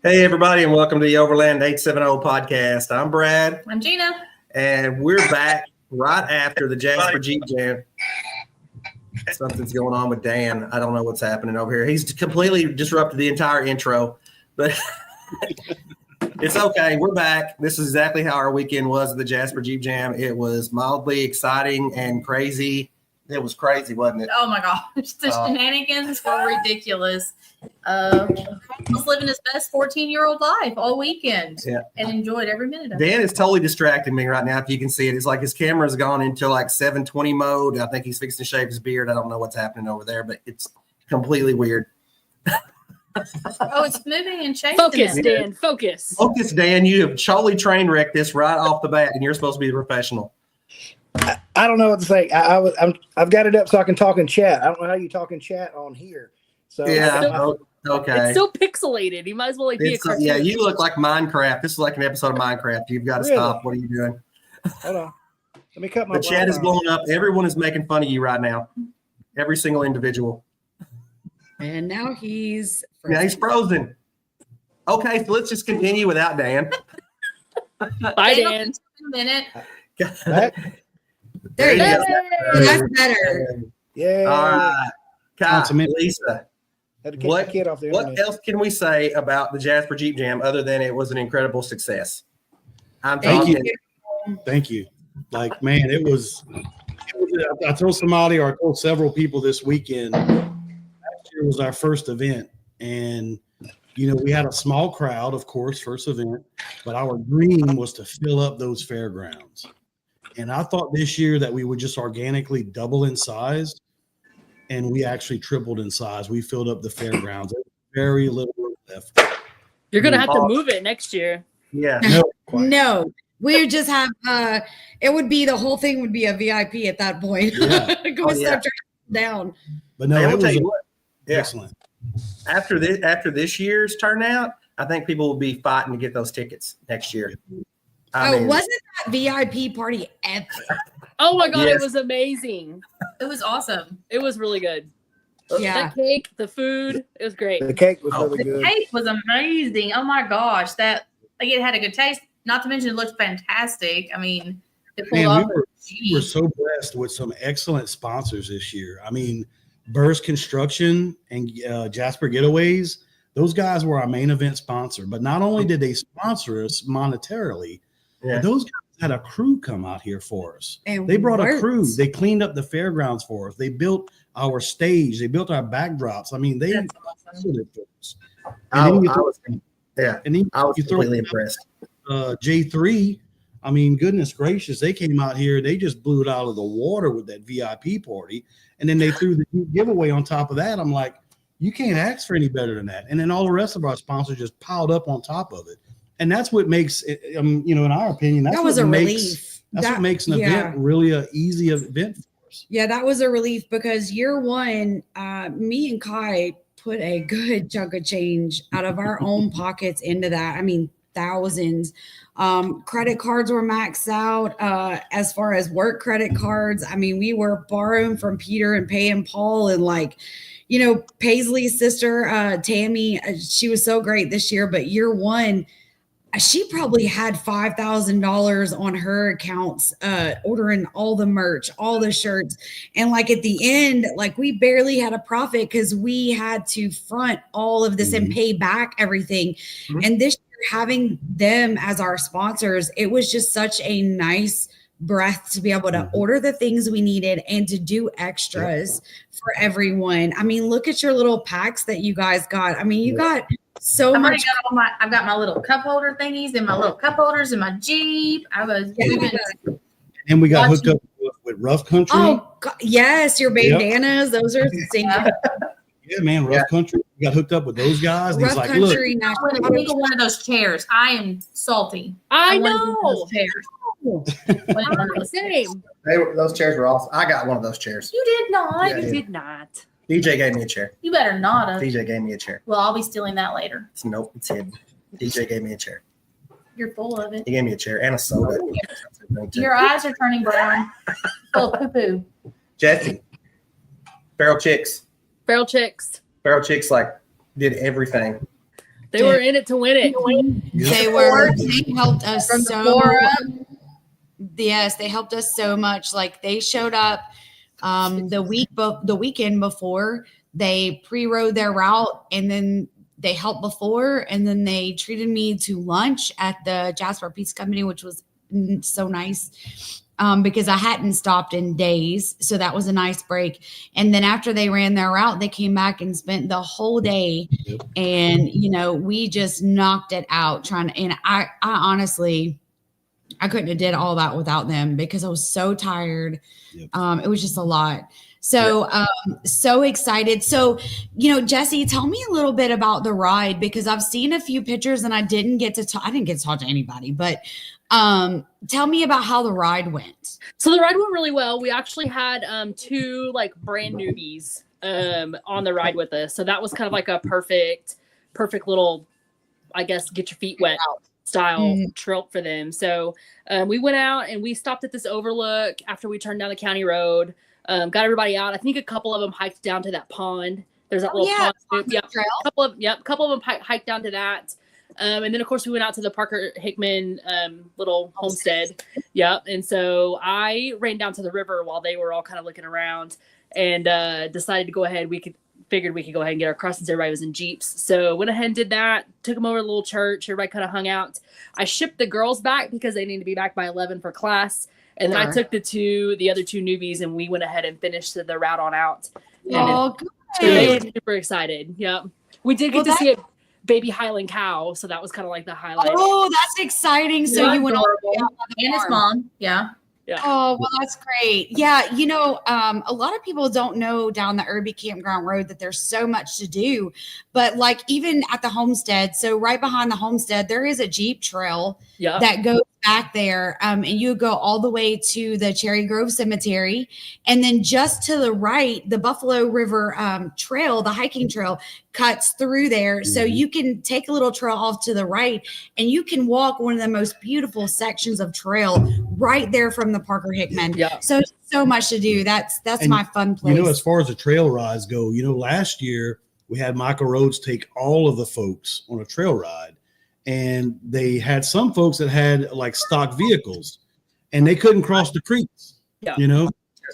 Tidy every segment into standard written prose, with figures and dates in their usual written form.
Hey, everybody, and welcome to the Overland 870 podcast. I'm Brad. I'm Gina. And we're back right after the Jasper Jeep Jam. Something's going on with Dan. I don't know what's happening over here. He's completely disrupted the entire intro, but it's okay. We're back. This is exactly how our weekend was at the Jasper Jeep Jam. It was mildly exciting and crazy. It was crazy, wasn't it? Oh, my gosh. The shenanigans were ridiculous. Was living his best 14-year-old life all weekend and enjoyed every minute of it. Dan is totally distracting me right now. If you can see it, it's like his camera's gone into like 720 mode. I think he's fixing to shave his beard. I don't know what's happening over there, but it's completely weird. Oh, it's moving and changing. Focus, Dan. Focus. Focus, Dan. You have totally train wrecked this right off the bat, and you're supposed to be the professional. I don't know what to say. I've got it up so I can talk in chat. I don't know how you talk in chat on here. So yeah, okay. It's so pixelated. You might as well be a cartoon. Yeah, you look like Minecraft. This is like an episode of Minecraft. You've got to stop. What are you doing? Hold on. Let me cut my. The chat is blowing up. Everyone is making fun of you right now. Every single individual. And now he's frozen. Yeah, he's frozen. Okay, so let's just continue without Dan. Bye, Dan. A minute. There you go. That's better. Yeah. All right. Kyle, Lisa, what else can we say about the Jasper Jeep Jam other than it was an incredible success? Thank you. Like, man, it was I told somebody, or I told several people this weekend, last year was our first event. And, you know, we had a small crowd, of course, first event, but our dream was to fill up those fairgrounds. And I thought this year that we would just organically double in size. And we actually tripled in size. We filled up the fairgrounds. Very little left. You're going to have to move it next year. Yeah. No. We just have it would be the whole thing would be a VIP at that point. Yeah. Start down. But no, it was excellent. After this year's turnout, I think people will be fighting to get those tickets next year. Wasn't that VIP party epic? Oh my God, It was amazing. It was awesome. It was really good. Yeah. The cake, the food, it was great. The cake was really good. The cake was amazing. Oh my gosh. It had a good taste. Not to mention it looked fantastic. I mean, we were so blessed with some excellent sponsors this year. I mean, Burst Construction and Jasper Getaways, those guys were our main event sponsor. But not only did they sponsor us monetarily, but those guys had a crew come out here for us. They brought a crew. They cleaned up the fairgrounds for us. They built our stage. They built our backdrops. I mean, they did it for us. I was completely impressed. J3, I mean, goodness gracious, they came out here. They just blew it out of the water with that VIP party. And then they threw the giveaway on top of that. I'm like, you can't ask for any better than that. And then all the rest of our sponsors just piled up on top of it. And that's what makes it, in our opinion, that was a relief. That's what makes an event really an easy event for us. Yeah, that was a relief because year one, me and Kai put a good chunk of change out of our own pockets into that. I mean, thousands. Credit cards were maxed out. As far as work credit cards, I mean, we were borrowing from Peter and paying Paul and Paisley's sister, Tammy, she was so great this year, but year one, she probably had $5,000 on her accounts, ordering all the merch, all the shirts. And at the end, we barely had a profit because we had to front all of this and pay back everything. Mm-hmm. And this year, having them as our sponsors, it was just such a nice breath to be able to order the things we needed and to do extras for everyone. I mean, look at your little packs that you guys got. I mean, you got so much. I've got my little cup holder thingies and my little cup holders in my Jeep. And we got hooked up with Rough Country. Oh, God, yes, your bandanas. Those are yeah, man, Rough Country. We got hooked up with those guys. And he's like, look, one of those chairs. I am salty. I know. Those chairs. Same. Those chairs were awesome. I got one of those chairs. You did not. Yeah, you did not. DJ gave me a chair. You better not have. DJ gave me a chair. Well, I'll be stealing that later. Nope, it's hidden. DJ gave me a chair. You're full of it. He gave me a chair and a soda. Your eyes are turning brown. Oh, poo-poo. Jesse. Feral Chicks Feral Chicks did everything. They were in it to win it. They helped us From the so floor up. Yes, they helped us so much. Like they showed up the weekend before. They pre-rode their route, and then they helped before, and then they treated me to lunch at the Jasper Pizza Company, which was so nice because I hadn't stopped in days. So that was a nice break. And then after they ran their route, they came back and spent the whole day. Yep. And, we just knocked it out and I honestly, I couldn't have did all that without them because I was so tired. Yep. It was just a lot. So, so excited. So, Jesse, tell me a little bit about the ride because I've seen a few pictures and I didn't get to talk to anybody, but tell me about how the ride went. So the ride went really well. We actually had 2 like brand newbies on the ride with us. So that was kind of like a perfect little, I guess, get your feet wet style trail for them. So we went out and we stopped at this overlook after we turned down the county road. Got everybody out. I think a couple of them hiked down to that pond. There's that little pond. Yep. A couple of them hiked down to that. And then of course we went out to the Parker Hickman little homestead. Yep. And so I ran down to the river while they were all kind of looking around and decided to go ahead. Figured we could go ahead and get our crossings. Everybody was in Jeeps. So went ahead and did that. Took them over to the little church. Everybody kind of hung out. I shipped the girls back because they need to be back by 11 for class. And then I took the other 2 newbies and we went ahead and finished the route on out. Oh, good. good. They were super excited. Yep. We did get to see a baby Highland cow. So that was kind of like the highlight. Oh, that's exciting. So you went all the way out by the And his farm. mom. Yeah. Yeah. Oh, well, that's great. Yeah. A lot of people don't know down the Irby Campground Road that there's so much to do, but like even at the homestead, so right behind the homestead, there is a Jeep trail that goes back there. And you go all the way to the Cherry Grove Cemetery. And then just to the right, the Buffalo River trail, the hiking trail cuts through there. So you can take a little trail off to the right and you can walk one of the most beautiful sections of trail right there from the Parker Hickman. Yeah. So much to do. That's my fun place. As far as the trail rides go, last year we had Michael Rhodes take all of the folks on a trail ride. And they had some folks that had like stock vehicles and they couldn't cross the creeks, So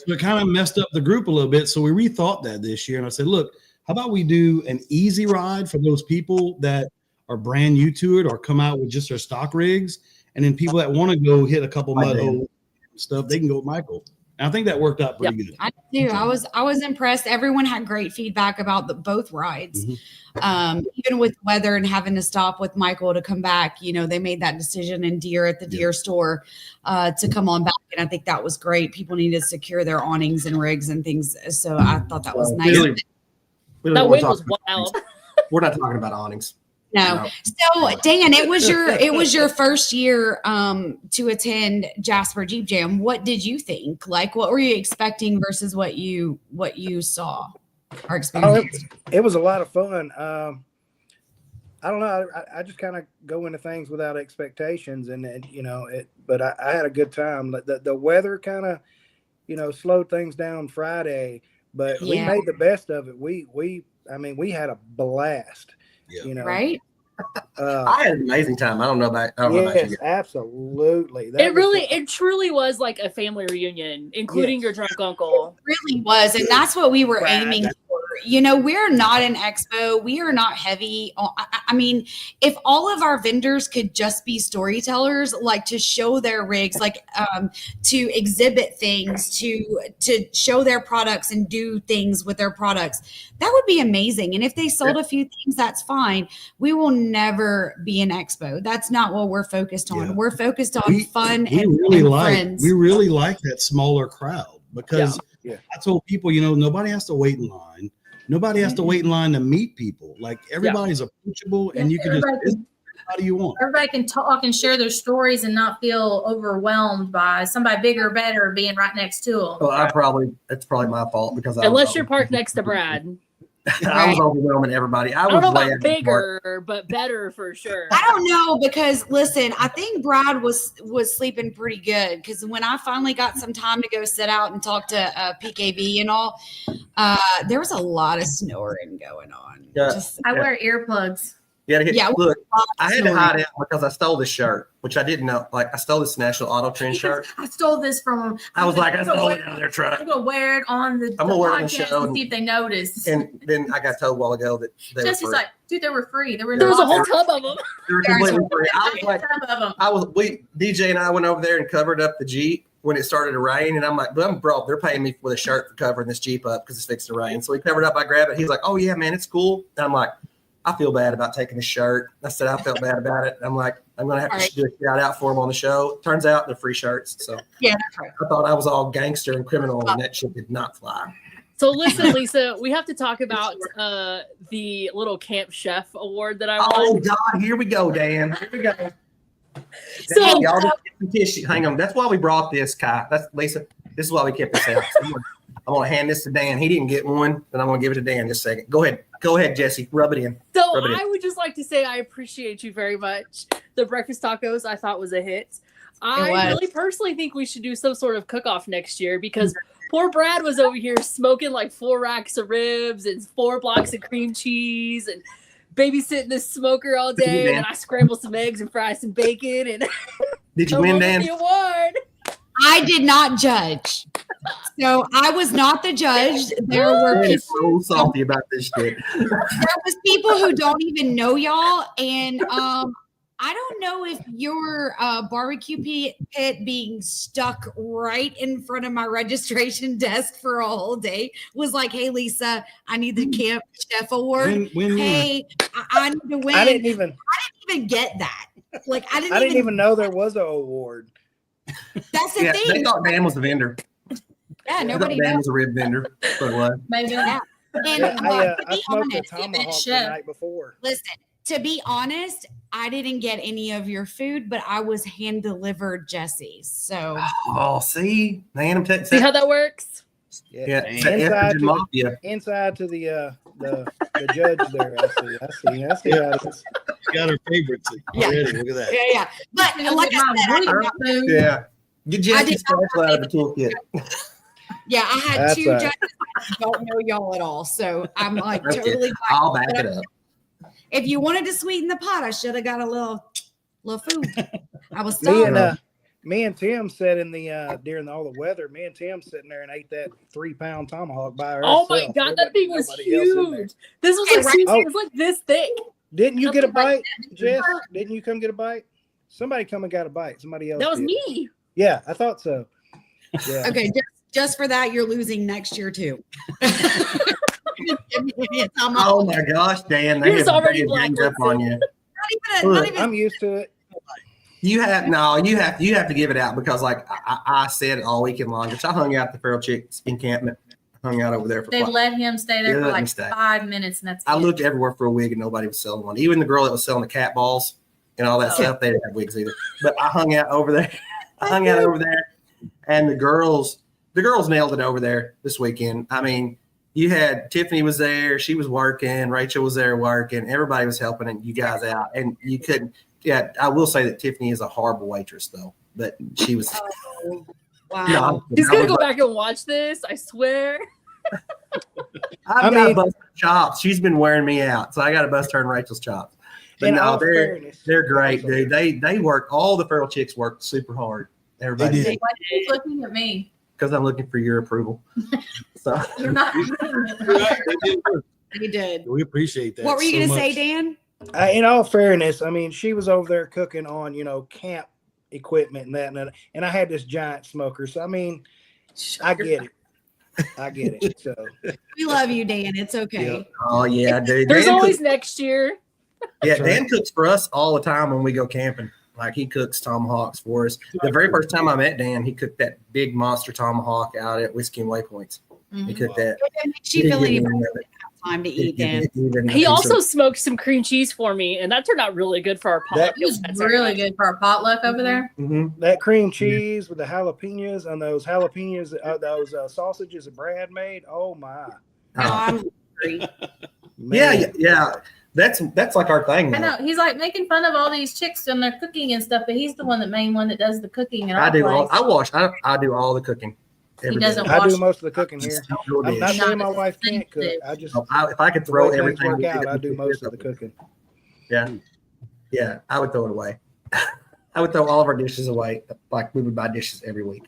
it kind of messed up the group a little bit. So we rethought that this year. And I said, look, how about we do an easy ride for those people that are brand new to it or come out with just their stock rigs. And then people that want to go hit a couple mud holes and stuff, they can go with Michael. And I think that worked out pretty good. I do. I was impressed. Everyone had great feedback about both rides. Even with weather and having to stop with Michael to come back, they made that decision in Deer at the Deer store to come on back. And I think that was great. People need to secure their awnings and rigs and things. So I thought that was nice. That wind was wild. We're not talking about awnings. No. So Dan, it was your first year to attend Jasper Jeep Jam. What did you think? Like, what were you expecting versus what you saw or experienced? It was a lot of fun. I don't know. I just kind of go into things without expectations, but I had a good time. The weather kind of, slowed things down Friday, but we made the best of it. We had a blast. Yeah. Right? I had an amazing time. I don't know about you. Absolutely. It truly was like a family reunion, including your drunk uncle. It really was. And that's what we were aiming for. We're not an expo. We are not heavy. I mean, if all of our vendors could just be storytellers, like to show their rigs, like to exhibit things, to show their products and do things with their products, that would be amazing. And if they sold a few things, that's fine. We will never be an expo. That's not what we're focused on. Yeah. We're focused on fun and friends. We really like that smaller crowd because I told people, nobody has to wait in line. Nobody has to wait in line to meet people. Like everybody's approachable and you can just how do you want? Everybody can talk and share their stories and not feel overwhelmed by somebody bigger or better being right next to them. Well, it's probably my fault because unless you're parked next to Brad. I was overwhelming everybody. I don't know about bigger, but better for sure. I don't know because listen, I think Brad was sleeping pretty good because when I finally got some time to go sit out and talk to PKB and all, there was a lot of snoring going on. Yeah. I wear earplugs. You gotta hit. Yeah, Look, I had to snoring. hide out because I stole this shirt, which I didn't know. Like I stole this National Auto Trend shirt. I stole this from him. I was like, I stole it out of their truck. I'm gonna wear it on the I'm gonna wear it on the podcast show and see if they notice. And then I got told a while ago that they Jesse's were free. like, dude, they were free. They were in There the was a whole locker. tub of them. They were completely free. I was like, Some of them. DJ and I went over there and covered up the Jeep when it started to rain. And I'm like, bro, they're paying me with a shirt for covering this Jeep up because it's fixing to rain. So we covered up. I grabbed it. He's like, oh, yeah, man, it's cool. And I'm like, I feel bad about taking the shirt. I said, I felt bad about it. I'm like, I'm going to have to do a shout out for him on the show. Turns out they're free shirts. So Yeah, that's right. I thought I was all gangster and criminal, and that shit did not fly. So listen, Lisa, we have to talk about the little Camp Chef award that I won. Oh, God, here we go, Dan. Here we go. So- Y'all just get some tissue. Hang on. That's why we brought this, Kai. That's Lisa. This is why we kept this out. I'm going to hand this to Dan. He didn't get one, but I'm going to give it to Dan just a second. Go ahead, Jesse. Rub it in. So Rub it in. I would just like to say I appreciate you very much. The breakfast tacos I thought was a hit. I was. really personally think we should do some sort of cook-off next year because poor Brad was over here smoking like 4 racks of ribs and 4 blocks of cream cheese and babysitting this smoker all day. Dan. And I scrambled some eggs and fried some bacon and Did you I win, won Dan? the award. I did not judge. So I was not the judge. There were Dan is people, so salty about this shit. there was people who don't even know y'all. And I don't know if your barbecue pit being stuck right in front of my registration desk for a whole day was like, hey, Lisa, I need the Camp Chef Award. When Hey, I need to win. I didn't even get that. Like, I I didn't even know there was an award. That's the Yeah, thing. they thought Dan was a vendor. Yeah, They thought nobody Dan knows. was a rib vendor. But what? Maybe. Yeah. And Yeah, to I be smoked a honest, tomahawk the chef. night before. listen, to be honest, I didn't get any of your food, but I was hand delivered Jesse's. So Oh, see, man, I'm telling See how that works? yeah, it's that Inside estrogen to, mafia. inside to the judge there. I see how it is. got her favorites Yeah. already. Look at that. yeah. But like I said, I did not food. Yeah, get I Jesse's did not spatula out of the toolkit. Yeah, I had That's 2 all right. judges. I don't know y'all at all. So I'm like Okay. totally I'll back it up. If you wanted to sweeten the pot, I should have got a little food. I was starving. Me and Tim sat in the during all the weather. Me and Tim sitting there and ate that 3-pound tomahawk by ourselves. Oh my God, that thing was Nobody else in there. huge. This was like, Right. it was like this thick. Didn't you get a Something like bite, Jess? Didn't you come get a bite? Somebody come and got a bite. Somebody else. That was did. me. Yeah, I thought so. Yeah. Okay, just for that, you're losing next year too. Oh my gosh, Dan, they Yours have already ganged up on you. Not even I'm used to it. You have to give it out because like I said it all weekend long. Which I hung out at the Feral Chicks encampment, hung out over there for. They let him stay there They for let me like stay. 5 minutes, and that's I it. looked everywhere for a wig and nobody was selling one. Even the girl that was selling the cat balls and all that stuff, they didn't have wigs either. But I hung out over there. And the girls nailed it over there this weekend. I mean, you had Tiffany was there, she was working, Rachel was there working, everybody was helping you guys out, and you couldn't. Yeah, I will say that Tiffany is a horrible waitress though, but she was. Oh, wow. No, He's gonna go back and watch this. I swear. I've got to bust her chops. She's been wearing me out, so I got to bust her and Rachel's chops. But In no, all they're fairness, great, dude. They work. All the Feral Chicks work super hard. Everybody, They did. Why are you looking at me? because I'm looking for your approval. So You're not. You did. We appreciate that. What were you so going to much. say, Dan? In all fairness, I mean, she was over there cooking on, camp equipment and that, and I had this giant smoker. So I mean, I get it. So We love you, Dan. It's okay. Yeah. oh yeah, dude. There's Dan always cooks, next year. yeah, That's Dan right. cooks for us all the time when we go camping. Like he cooks tomahawks for us. The very first time I met Dan, he cooked that big monster tomahawk out at Whiskey and Waypoints. He cooked that. It makes He you didn't feel give me any none of it. time to He eat, Dan. didn't give me He none. also smoked some cream cheese for me, and that turned out really good for our potluck. It was really good for our potluck over there. Mhm. that cream cheese with the jalapenos and those jalapenos, those sausages that Brad made. Oh my! No, I'm hungry. Yeah. That's like our thing I now. know. He's like making fun of all these chicks and their cooking and stuff, but he's the main one that does the cooking in our I do all. place. I do all the cooking. every day. doesn't I do wash- most of the cooking here. Just don't do a I'm not dish. saying Not my wife can't cook. sensitive. I just If I could the throw way things everything, work out. I do most of the cooking. Yeah, I would throw it away. I would throw all of our dishes away. Like we would buy dishes every week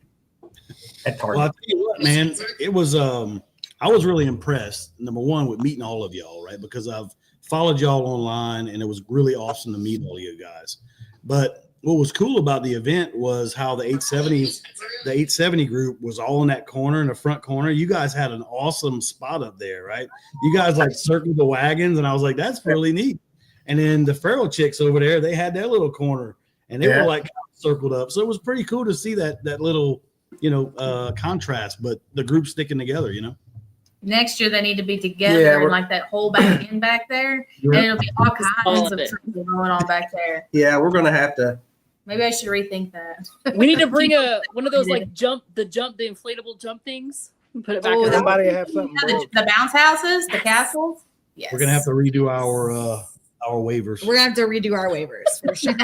at Target. Well, I'll tell you what, man, it was I was really impressed, number one, with meeting all of y'all, right? Because I've followed y'all online and it was really awesome to meet all of you guys. But what was cool about the event was how the 870 group was all in that corner, in the front corner. You guys had an awesome spot up there, right? You guys like circled the wagons, and I was like, that's really neat. And then the feral chicks over there, they had their little corner, and they were like circled up. So it was pretty cool to see that little, contrast, but the group sticking together, Next year they need to be together and like that whole back end back there, and it'll be all kinds of trouble going on back there. Yeah, we're gonna have to. Maybe I should rethink that. We need to bring one of those like the inflatable jump things and put it back. Somebody have something. The bounce houses, the castles. Yes. We're gonna have to redo our waivers. We're gonna have to redo our waivers for sure.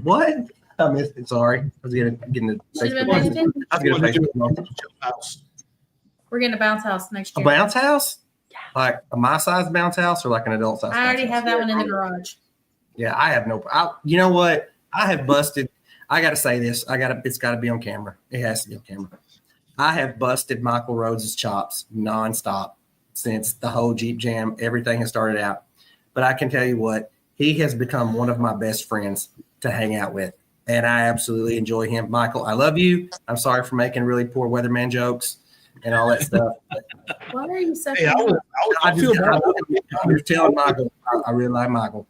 What? I missed it. Sorry, I was getting the Facebook. We're getting a bounce house next A year. bounce house? Like a my size bounce house or like an adult size? I already bounce have house? that one in the garage. Yeah, I have no. You know what? I have busted. I got to say this. It's got to be on camera. It has to be on camera. I have busted Michael Rhodes' chops nonstop since the whole Jeep Jam. Everything has started out. But I can tell you what, he has become one of my best friends to hang out with, and I absolutely enjoy him. Michael, I love you. I'm sorry for making really poor weatherman jokes and all that stuff. Why are you such Hey, I'm just telling Michael, I really like Michael.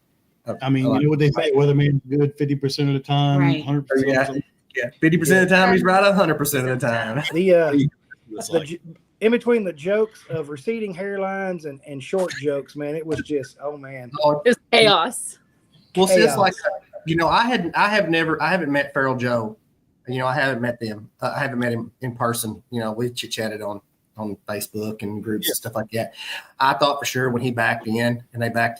I mean, you know what they say, weatherman's good 50% of the time, Right. 100%. Yeah, 50% of the time he's right 100% of the time. It's like, In between the jokes of receding hairlines and short jokes, man, it was just, oh man, It was chaos. Well, Chaos. since like I haven't met Feral Joe. I haven't met them. I haven't met him in person. We chit chatted on Facebook and groups and stuff like that. I thought for sure when he backed in and they backed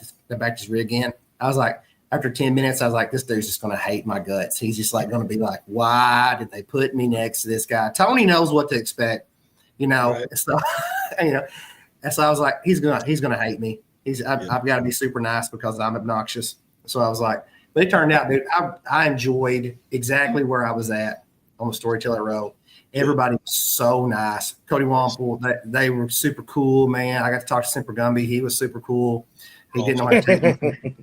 his rig in, I was like, after 10 minutes, I was like, this dude's just going to hate my guts. He's just like going to be like, why did they put me next to this guy? Tony knows what to expect, Right. So, and so I was like, he's gonna hate me. I've got to be super nice because I'm obnoxious. So I was like, but it turned out, dude, I enjoyed exactly where I was at on the Storyteller Road. Everybody was so nice. Cody Wample, they were super cool, man. I got to talk to Simper Gumby. He was super cool. He didn't know how to take me.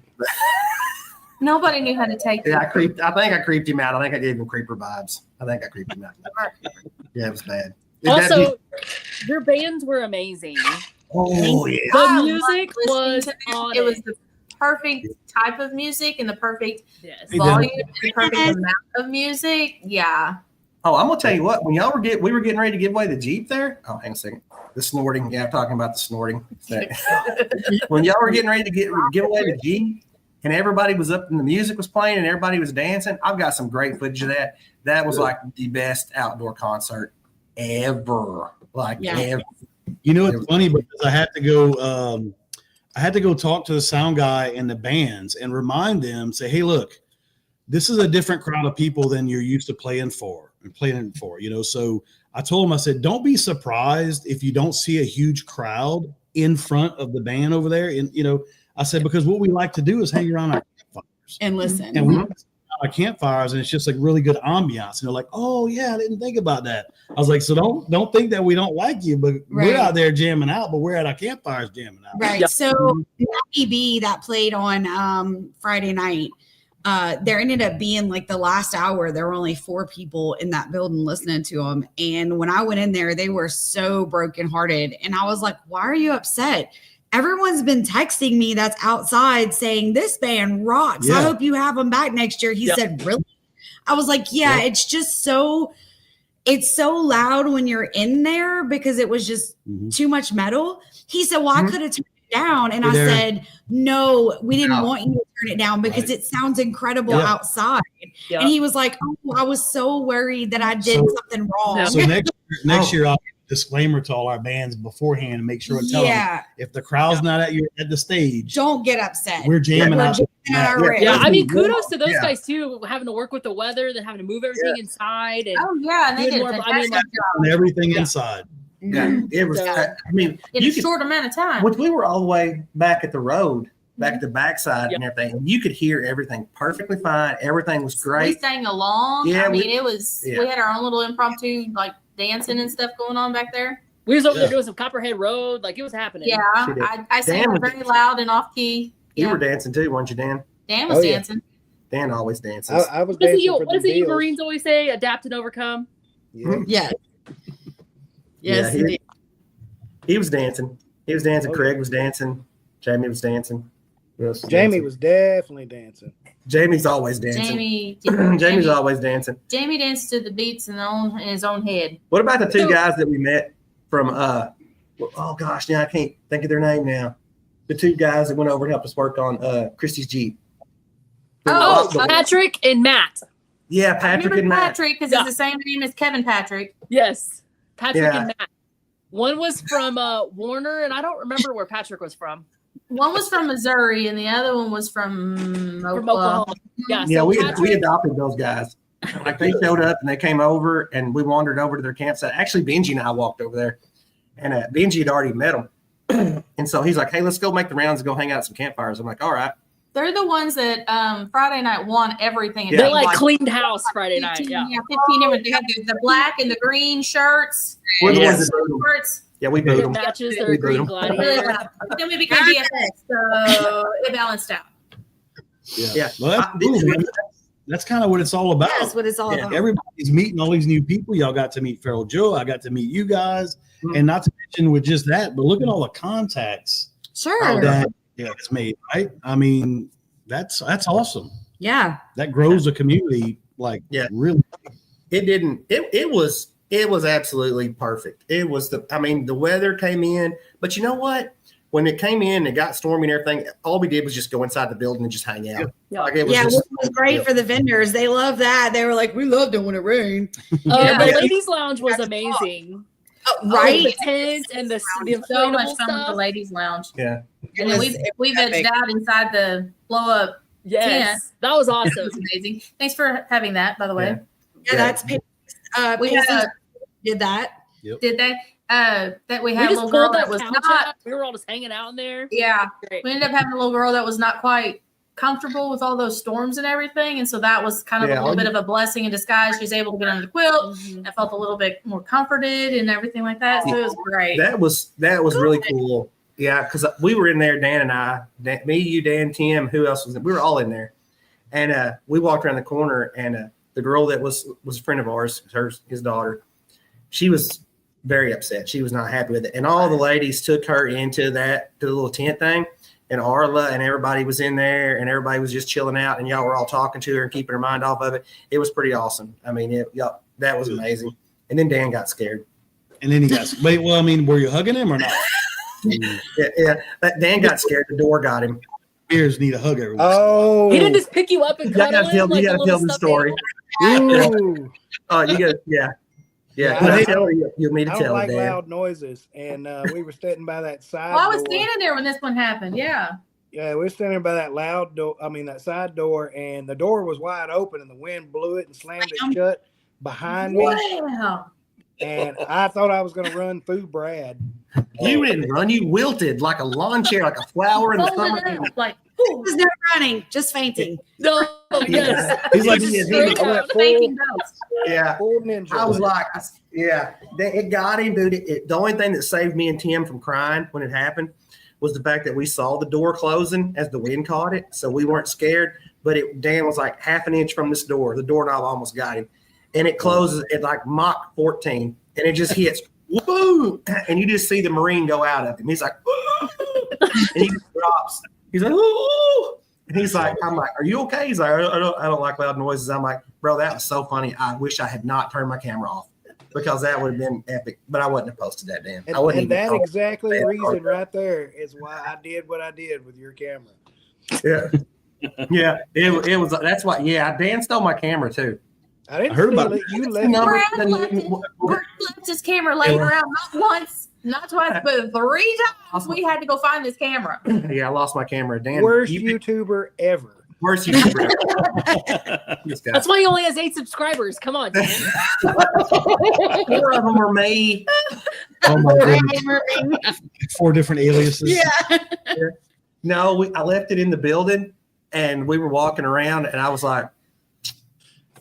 Nobody knew how to take Yeah, I think I creeped him out. I think I gave him creeper vibes. I think I creeped him out. Yeah, it was bad. Also, your bands were amazing. Oh yeah. The music was it was the perfect type of music and the perfect yes. volume and the perfect amount of music. Yeah. Oh, I'm gonna tell you what. When we were getting ready to give away the Jeep there. Oh, hang on a second. The snorting. Yeah, I'm talking about the snorting. When y'all were getting ready to give away the Jeep, and everybody was up and the music was playing and everybody was dancing. I've got some great footage of that. That was like the best outdoor concert ever. Ever. It's funny because I had to go talk to the sound guy and the bands and remind them, say, hey, look, this is a different crowd of people than you're used to playing for. So I told him, I said, don't be surprised if you don't see a huge crowd in front of the band over there. And, I said, because what we like to do is hang around our campfires. And listen. And we our campfires, and it's just like really good ambiance. And they're like, oh, yeah, I didn't think about that. I was like, so don't think that we don't like you, but we're out there jamming out, but we're at our campfires jamming out. Right. Yep. So EB that played on Friday night, there ended up being like the last hour, there were only 4 people in that building listening to them. And when I went in there, they were so brokenhearted. And I was like, why are you upset? Everyone's been texting me that's outside saying this band rocks. Yeah. I hope you have them back next year. He said, really? I was like, yeah, it's just it's so loud when you're in there because it was just too much metal. He said, well, I could have turned it down. And I said, no, we didn't want you to turn it down because it sounds incredible outside. Yeah. And he was like, oh, I was so worried that I did something wrong. So next year, I'll disclaimer to all our bands beforehand and make sure and tell them if the crowd's not at the stage, don't get upset. We're jamming out. I mean, kudos to those guys too, having to work with the weather, then having to move everything inside, and and they did a fantastic job. Everything inside. Yeah, it was. I mean, in a short amount of time. Which we were all the way back at the road, back at the backside and everything. And you could hear everything perfectly fine. Everything was We great. sang along. Yeah, I mean, it was. yeah. We had our own little impromptu like dancing and stuff going on back there. We was over there doing some Copperhead Road. Like, it was happening. Yeah, I sang Dan was very loud and off key. You Yeah. were dancing too, weren't you, Dan? Dan was dancing. Dan always dances. I was What does dancing for the you deals. Marines always say? Adapt and overcome. Yeah. Yes. Yes, Yeah, indeed. He was dancing. He was dancing. Oh, Craig was dancing. Jamie was dancing. Who else was Jamie dancing? was definitely dancing. Jamie's always dancing. Jamie's always dancing. Jamie danced to the beats in his own head. What about the two guys that we met from oh gosh, now I can't think of their name now. The two guys that went over and helped us work on Christy's Jeep. Oh, Patrick and Matt. Yeah, Patrick and Matt. Patrick, because it's the same name as Kevin Patrick. Yes. Patrick Yeah. and Matt. One was from Warner, and I don't remember where Patrick was from. One was from Missouri, and the other one was from Oklahoma. Yeah, Yeah, so we Patrick, adopted those guys. Like they showed up and they came over and we wandered over to their campsite. Actually, Benji and I walked over there, and Benji had already met them, and so he's like, "Hey, let's go make the rounds and go hang out at some campfires." I'm like, "All right." They're the ones that Friday night won everything. Yeah. they like cleaned house Friday night. 15, Yeah. 15 different. They had the black and the green shirts. We're the Yes. ones that booed them. Shirts. Yeah, we booed Their them. matches, We their booed green them. gladiator. But then we became BFFs, so it balanced out. Yeah. Well, that's cool, man. That's kind of what it's all about. That's what it's all about. Everybody's meeting all these new people. Y'all got to meet Feral Joe. I got to meet you guys. And not to mention with just that, but look at all the contacts Sure. that it's made, right? I mean, that's awesome. Yeah. That grows a community really. It was absolutely perfect. It was the weather came in, but you know what? When it came in, it got stormy and everything. All we did was just go inside the building and just hang out. Yeah. Like it was Yeah, just, which was great for the vendors. They love that. They were like, we loved it when it rained. The ladies' lounge was amazing. Right? The tent and the So inflatable much fun with the stuff. ladies' lounge. Yeah. And then we've edged out inside the blow up. Yes, that was It awesome. was amazing. Thanks for having that, by the way. Yeah, that's We Pacey had did that. did they? That we We had a just little girl pulled that that was couch not. out. We were all just hanging out in there. Yeah, Great. we ended up having a little girl that was not quite comfortable with all those storms and everything, and so that was kind of a little bit of a blessing in disguise. She was able to get under the quilt. I felt a little bit more comforted and everything like that. So it was great. That was really cool. Yeah, because we were in there, Dan and I, me, you, Dan, Tim, who else was in? We were all in there, and we walked around the corner, and the girl that was a friend of ours, his daughter, she was very upset. She was not happy with it, and all the ladies took her into the little tent thing, and Arla and everybody was in there, and everybody was just chilling out, and y'all were all talking to her and keeping her mind off of it. It was pretty awesome. I mean, that was amazing. And then Dan got scared. And then he got wait. Well, I mean, were you hugging him or not? Yeah. But Dan got scared. The door got him. Bears need a hug every once. Oh, He didn't just pick you up and You cuddle gotta him like you a gotta little tell the stuffed story. animal. ooh. Oh, you got yeah. Yeah, I'll tell you. You'll need to I don't tell like it, Dan. loud noises, and we were standing by that side. Well, I was door. standing there when this one happened. Yeah. Yeah, we were standing by that loud door. I mean, that side door, and the door was wide open, and the wind blew it and slammed it shut behind me. Wow. And I thought I was going to run through Brad. You didn't run. You wilted like a lawn chair, like a flower in the Folded summer. up, like, He was never running, just fainting. No, yes. He's like, Just yeah, straight he went out. full- fainting ghost. Yeah. Full ninja. I was like, yeah. It got him, dude. The only thing that saved me and Tim from crying when it happened was the fact that we saw the door closing as the wind caught it, so we weren't scared. But Dan was like half an inch from this door. The doorknob almost got him, and it closes at like Mach 14, and it just hits, boom, and you just see the Marine go out of him. He's like, and he just drops. He's like, ooh. And he's like, I'm like, are you okay? He's like, I don't like loud noises. I'm like, bro, that was so funny. I wish I had not turned my camera off because that would have been epic. But I wouldn't have posted that, Dan. I wouldn't And that even exactly reason right there is why I did what I did with your camera. Yeah. Yeah. It was, that's why. Yeah. Dan stole my camera too. I didn't heard steal about it. You The left number- Brad left his camera laying around not once, not twice, but 3 times. We had to go find this camera. Yeah. I lost my camera. Dan. worst you- YouTuber ever. Worst YouTuber. This guy. That's why he only has 8 subscribers. Come on, Dan. 4 of them are me. Oh my goodness. 4 different aliases. Yeah. No, I left it in the building, and we were walking around, and I was like,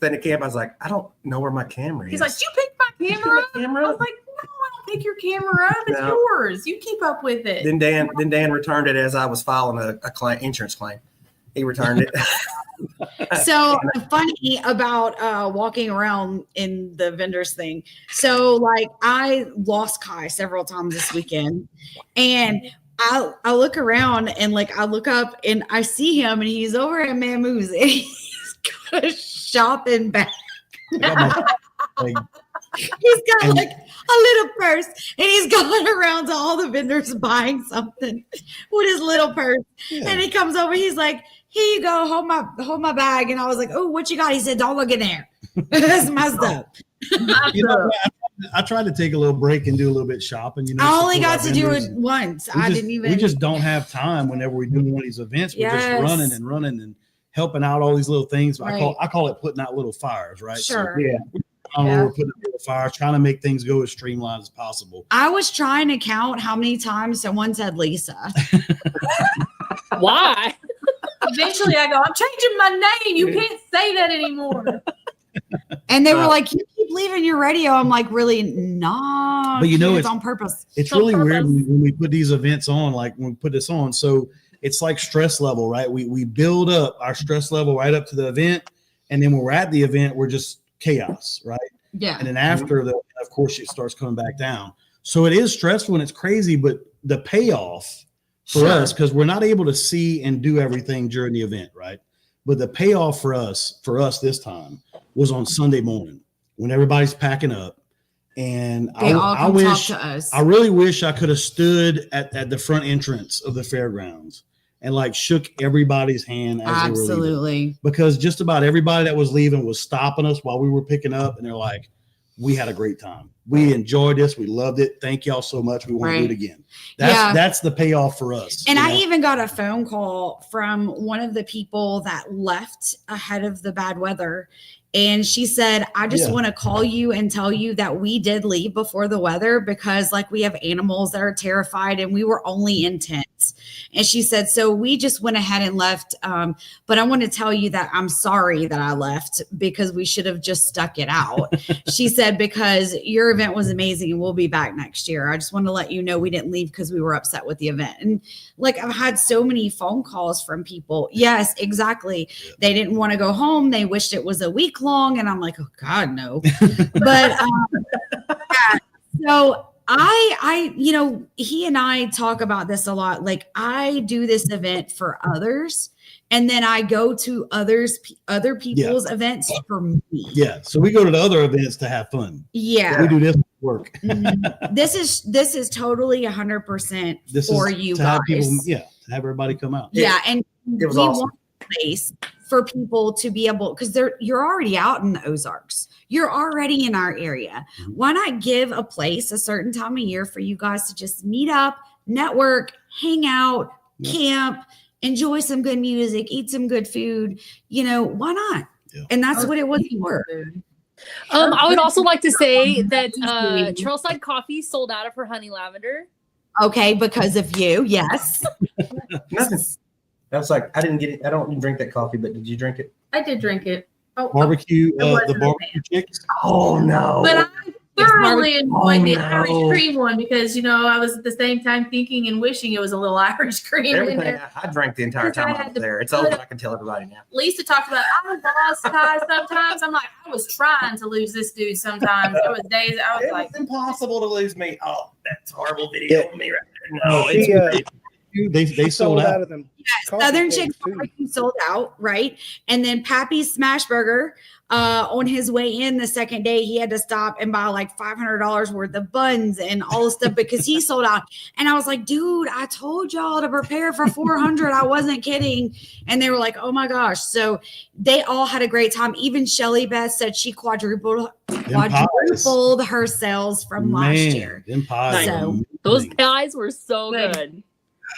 at camp, I was like, I don't know where my camera is. He's like, "You picked my camera up?" I was like, "No, I don't pick your camera up. It's yours. You keep up with it." Then Dan returned it as I was filing a insurance claim. He returned it. So funny about walking around in the vendors thing. So like I lost Kai several times this weekend, and I look around and like I look up and I see him and he's over at Mamoo's and he's got a shopping bag. He's got like a little purse and he's going around to all the vendors buying something with his little purse. Yeah. And he comes over, he's like, "Here you go, hold my bag." And I was like, "Oh, what you got?" He said, "Don't look in there. That's my stuff." I tried to take a little break and do a little bit shopping. I only got to do it once. We just don't have time whenever we do one of these events. We're just running and helping out all these little things. Right. I call it putting out little fires, right? Sure. So, we're putting out little fires, trying to make things go as streamlined as possible. I was trying to count how many times someone said Lisa. Why? Eventually I go, "I'm changing my name. You can't say that anymore." And they were like, "You keep leaving your radio." I'm like, "Really? Nah." But it's on purpose. It's really weird when we put these events on, like when we put this on. So it's like stress level, right? We build up our stress level right up to the event. And then when we're at the event, we're just chaos, right? Yeah. And then after of course, it starts coming back down. So it is stressful and it's crazy, but the payoff for us, because we're not able to see and do everything during the event, right? But the payoff for us this time was on Sunday morning when everybody's packing up. And I wish, talk to us. I really wish I could have stood at the front entrance of the fairgrounds and like shook everybody's hand as they were leaving. Because just about everybody that was leaving was stopping us while we were picking up. And they're like, "We had a great time. We enjoyed this. We loved it. Thank y'all so much. We want to do it again." That's the payoff for us. And I even got a phone call from one of the people that left ahead of the bad weather. And she said, "I just want to call you and tell you that we did leave before the weather because like we have animals that are terrified and we were only in tents." And she said, "So we just went ahead and left. But I want to tell you that I'm sorry that I left because we should have just stuck it out." She said, "Because your event was amazing and we'll be back next year. I just want to let you know we didn't leave because we were upset with the event." And like I've had so many phone calls from people. Yes, exactly. They didn't want to go home. They wished it was a week long. And I'm like, "Oh God, no." But so I he and I talk about this a lot. Like I do this event for others. And then I go to other people's events for me. Yeah. So we go to the other events to have fun. Yeah. We do this work. This is totally 100% for you guys. To have everybody come out. Yeah. And it was awesome. Want a place for people to be able, because you're already out in the Ozarks. You're already in our area. Mm-hmm. Why not give a place a certain time of year for you guys to just meet up, network, hang out, camp, enjoy some good music, eat some good food, why not? Yeah. And that's what it was for. I would also like to say that Trailside Coffee sold out of her honey lavender. Okay, because of you, yes. Nothing. I was like, I didn't get it. I don't drink that coffee, but did you drink it? I did drink it. Barbecue, the barbecue chicks. Oh no! But I thoroughly enjoyed the Irish cream one because I was at the same time thinking and wishing it was a little Irish cream in there. I drank the entire time I was there. It's over. I can tell everybody now. Lisa talked about I lost Kai sometimes. I'm like, I was trying to lose this dude sometimes. There was days I was like, it's impossible to lose me. Oh, that's horrible video of me right there. No, they sold out of them. Yes, Southern Chicks sold out, right? And then Pappy's Smash Burger, on his way in the second day, he had to stop and buy like $500 worth of buns and all this stuff because he sold out. And I was like, "Dude, I told y'all to prepare for 400. I wasn't kidding." And they were like, "Oh my gosh." So they all had a great time. Even Shelly Beth said she quadrupled her sales from last year. Them pies. So, those guys were so good.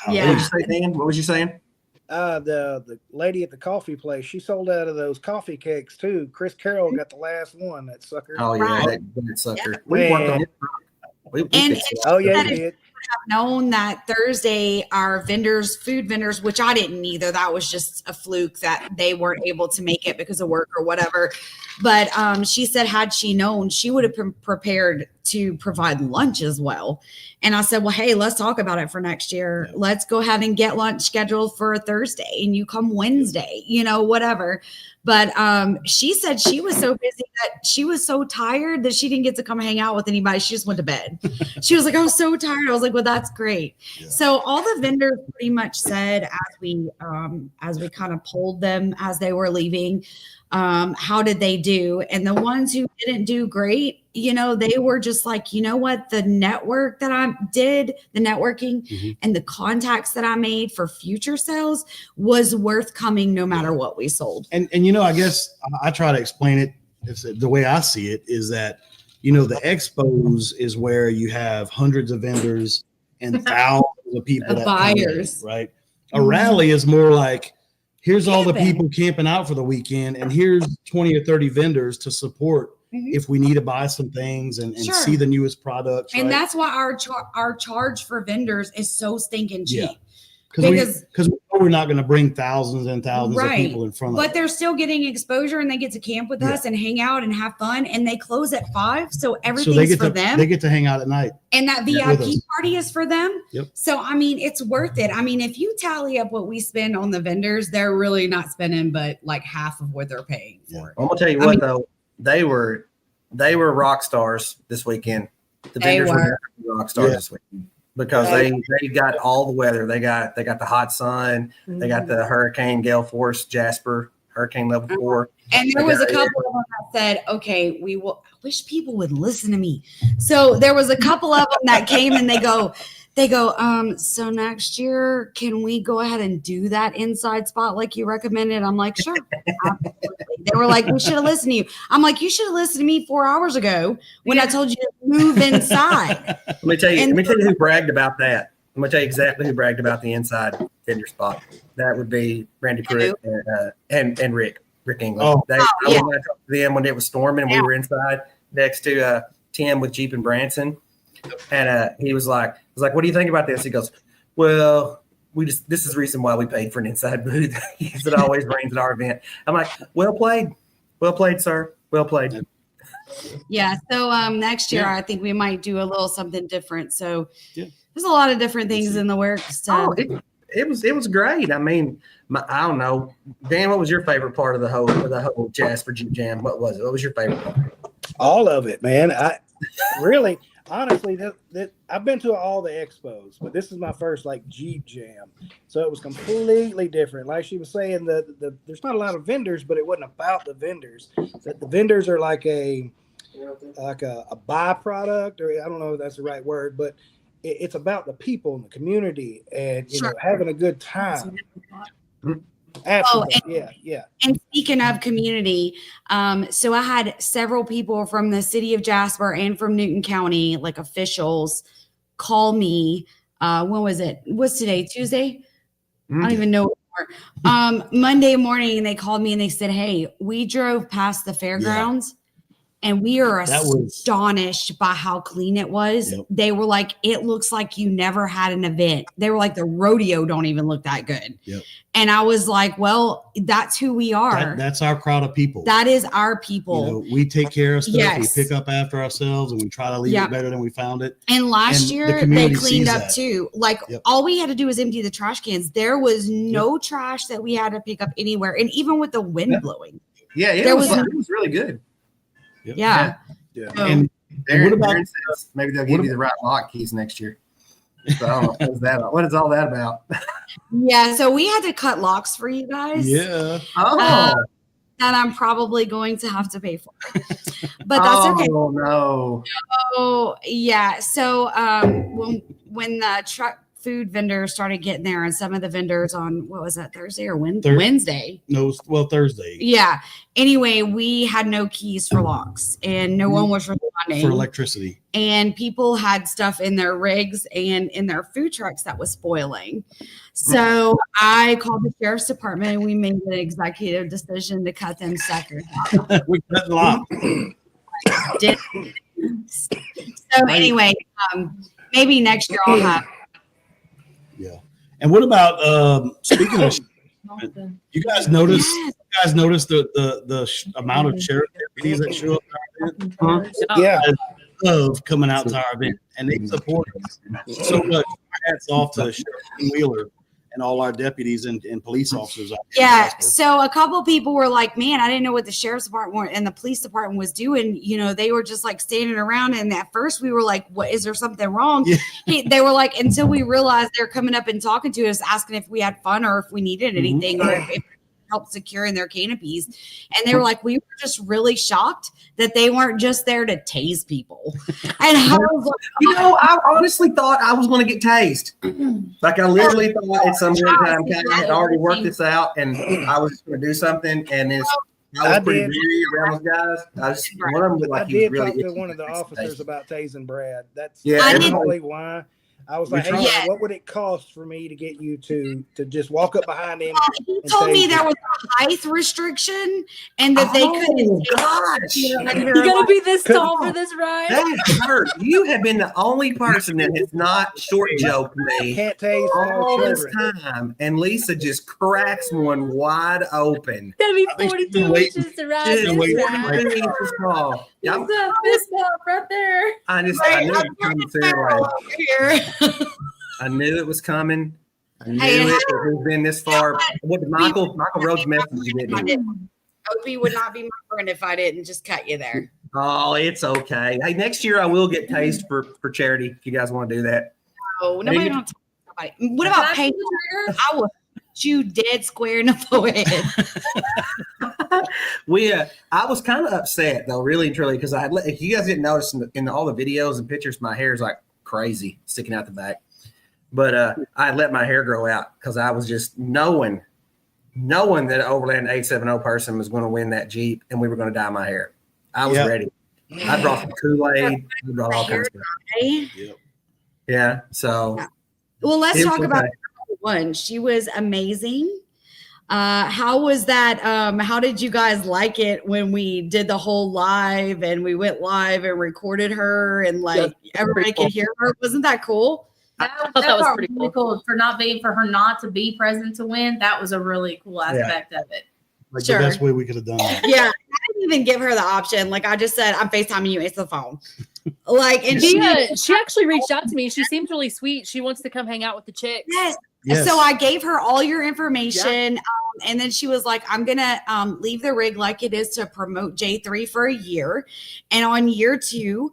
Yeah. What did you say, Dan? What was you saying? The lady at the coffee place, she sold out of those coffee cakes too. Chris Carroll got the last one, that sucker. Oh yeah, Right. that sucker. Yeah. We worked on it. Oh yeah, you did. known that Thursday our food vendors, which I didn't either, that was just a fluke that they weren't able to make it because of work or whatever. But she said, had she known, she would have been prepared to provide lunch as well. And I said, well, hey, let's talk about it for next year. Yeah. Let's go ahead and get lunch scheduled for a Thursday and you come Wednesday, whatever. But she said she was so busy that she was so tired that she didn't get to come hang out with anybody. She just went to bed. She was like, I was so tired. I was like, well, that's great. Yeah. So all the vendors pretty much said as we kind of polled them as they were leaving, how did they do? And the ones who didn't do great, they were just like, you know what, the network that I did, the networking and the contacts that I made for future sales was worth coming no matter what we sold. And I guess I try to explain it. The way I see it is that, the expos is where you have hundreds of vendors and thousands of people, buyers, right? A rally is more like, here's all the people camping out for the weekend, and here's 20 or 30 vendors to support if we need to buy some things and see the newest products. And that's why our charge for vendors is so stinking cheap. Yeah. Because we know we're not going to bring thousands and thousands of people in front of us. But they're still getting exposure and they get to camp with us and hang out and have fun. And they close at 5. So everything's for them. They get to hang out at night. And that VIP party is for them. Yep. So, it's worth it. If you tally up what we spend on the vendors, they're really not spending but like half of what they're paying for. I'm going to tell you what, though. They were rock stars this weekend. The vendors were rock stars this weekend. Because they got all the weather. They got the hot sun. They got the hurricane gale force Jasper, hurricane level 4. And there was a couple of them that said, okay, I wish people would listen to me. So there was a couple of them that came and they go, so next year, can we go ahead and do that inside spot like you recommended? I'm like, sure. Absolutely. They were like, we should have listened to you. I'm like, you should have listened to me 4 hours ago when I told you to move inside. Let me tell you who bragged about that. I'm going to tell you exactly who bragged about the inside vendor spot. That would be Randy Pruitt and Rick England. I went to talk to them when it was storming. We were inside next to Tim with Jeep and Branson. And he was like, what do you think about this? He goes, well, this is the reason why we paid for an inside booth. It always rains at our event. I'm like, well played, sir. Well played. Yeah. So next year, I think we might do a little something different. So there's a lot of different things in the works. It was great. I don't know, Dan, what was your favorite part of the whole Jasper Jeep Jam? What was it? What was your favorite part? All of it, man. I really. Honestly, I've been to all the expos, but this is my first Jeep Jam, so it was completely different. Like she was saying, there's not a lot of vendors, but it wasn't about the vendors. That the vendors are like a byproduct, or I don't know if that's the right word, but it's about the people in the community and having a good time. Absolutely. And speaking of community, so I had several people from the city of Jasper and from Newton County, like officials, call me. When was it? What's today? Tuesday? I don't even know anymore. Monday morning, they called me and they said, hey, we drove past the fairgrounds and we are astonished by how clean it was. Yep. They were like, it looks like you never had an event. They were like, the rodeo don't even look that good. Yep. And I was like, well, that's who we are. That's our crowd of people. That is our people. We take care of stuff. Yes. We pick up after ourselves and we try to leave it better than we found it. And last year they cleaned up too. All we had to do was empty the trash cans. There was no trash that we had to pick up anywhere. And even with the wind blowing. Yeah, it was really good. Yep. Yeah. And what about maybe they'll give you the right lock keys next year. So I don't know what is all that about? Yeah, so we had to cut locks for you guys. Yeah. That I'm probably going to have to pay for. But that's okay. Oh no. Oh yeah. So when the truck food vendors started getting there, and some of the vendors on what was that, Thursday or Wednesday? No, Thursday. Yeah. Anyway, we had no keys for locks, and no one was responding for electricity. And people had stuff in their rigs and in their food trucks that was spoiling. So I called the sheriff's department, and we made the executive decision to cut them suckers off. We cut them off. So anyway, maybe next year I'll have. Yeah. And what about speaking of? You guys notice? You guys notice the amount of sheriff deputies that show up at our event? Yeah. I love coming out to our event, and they support us so much. Hats off to Sheriff Wheeler and all our deputies and police officers. Yeah. So a couple people were like, man, I didn't know what the sheriff's department and the police department was doing. You know, they were just like standing around. And at first we were like, what, is there something wrong? Yeah. They were like, until we realized they're coming up and talking to us, asking if we had fun or if we needed anything or if help securing their canopies. And they were like, we were just really shocked that they weren't just there to tase people. And I was like, I honestly thought I was going to get tased. Like I literally thought at some point in time, I had already worked this out and I was going to do something. And I was pretty weary around those guys. I just one of them looked like he was really talk to one of the officers about tasing Brad. That's I probably why. I was like, hey, what would it cost for me to get you to just walk up behind him? He told me there was a height restriction and that they couldn't. Gosh. You gotta be this tall for this ride. That hurt. You have been the only person that has not short joked me Can't tase all this time. And Lisa just cracks one wide open. Gotta be 42 inches to ride this ride. Yep. Fist bump right there. I knew it was coming through. I knew it was coming. I knew it had been this far. What did Michael Rhodes message you didn't? Opie would not be my friend if I didn't just cut you there. Oh, it's okay. Hey, next year I will get tased for charity if you guys want to do that. Oh, nobody don't talk about it. What about paying? I will shoot you dead square in the forehead. I was kind of upset though, really and truly, because if you guys didn't notice in all the videos and pictures, my hair is like crazy sticking out the back. But I let my hair grow out because I was just knowing that an Overland 870 person was going to win that Jeep and we were going to dye my hair. I was ready. I brought some Kool-Aid. I brought all kinds of stuff. Yeah. So. Well, let's talk about one. She was amazing. How was that? How did you guys like it when we did the whole live and we went live and recorded her and everybody could hear her? Wasn't that cool? That was pretty cool. For her not to be present to win. That was a really cool aspect of it. Like the best way we could have done that. Yeah. I didn't even give her the option. Like I just said, I'm FaceTiming you. It's the phone. And she actually reached out to me. She seems really sweet. She wants to come hang out with the chicks. Yes. So I gave her all your information. And then she was like, I'm going to leave the rig like it is to promote J3 for a year. And on year 2,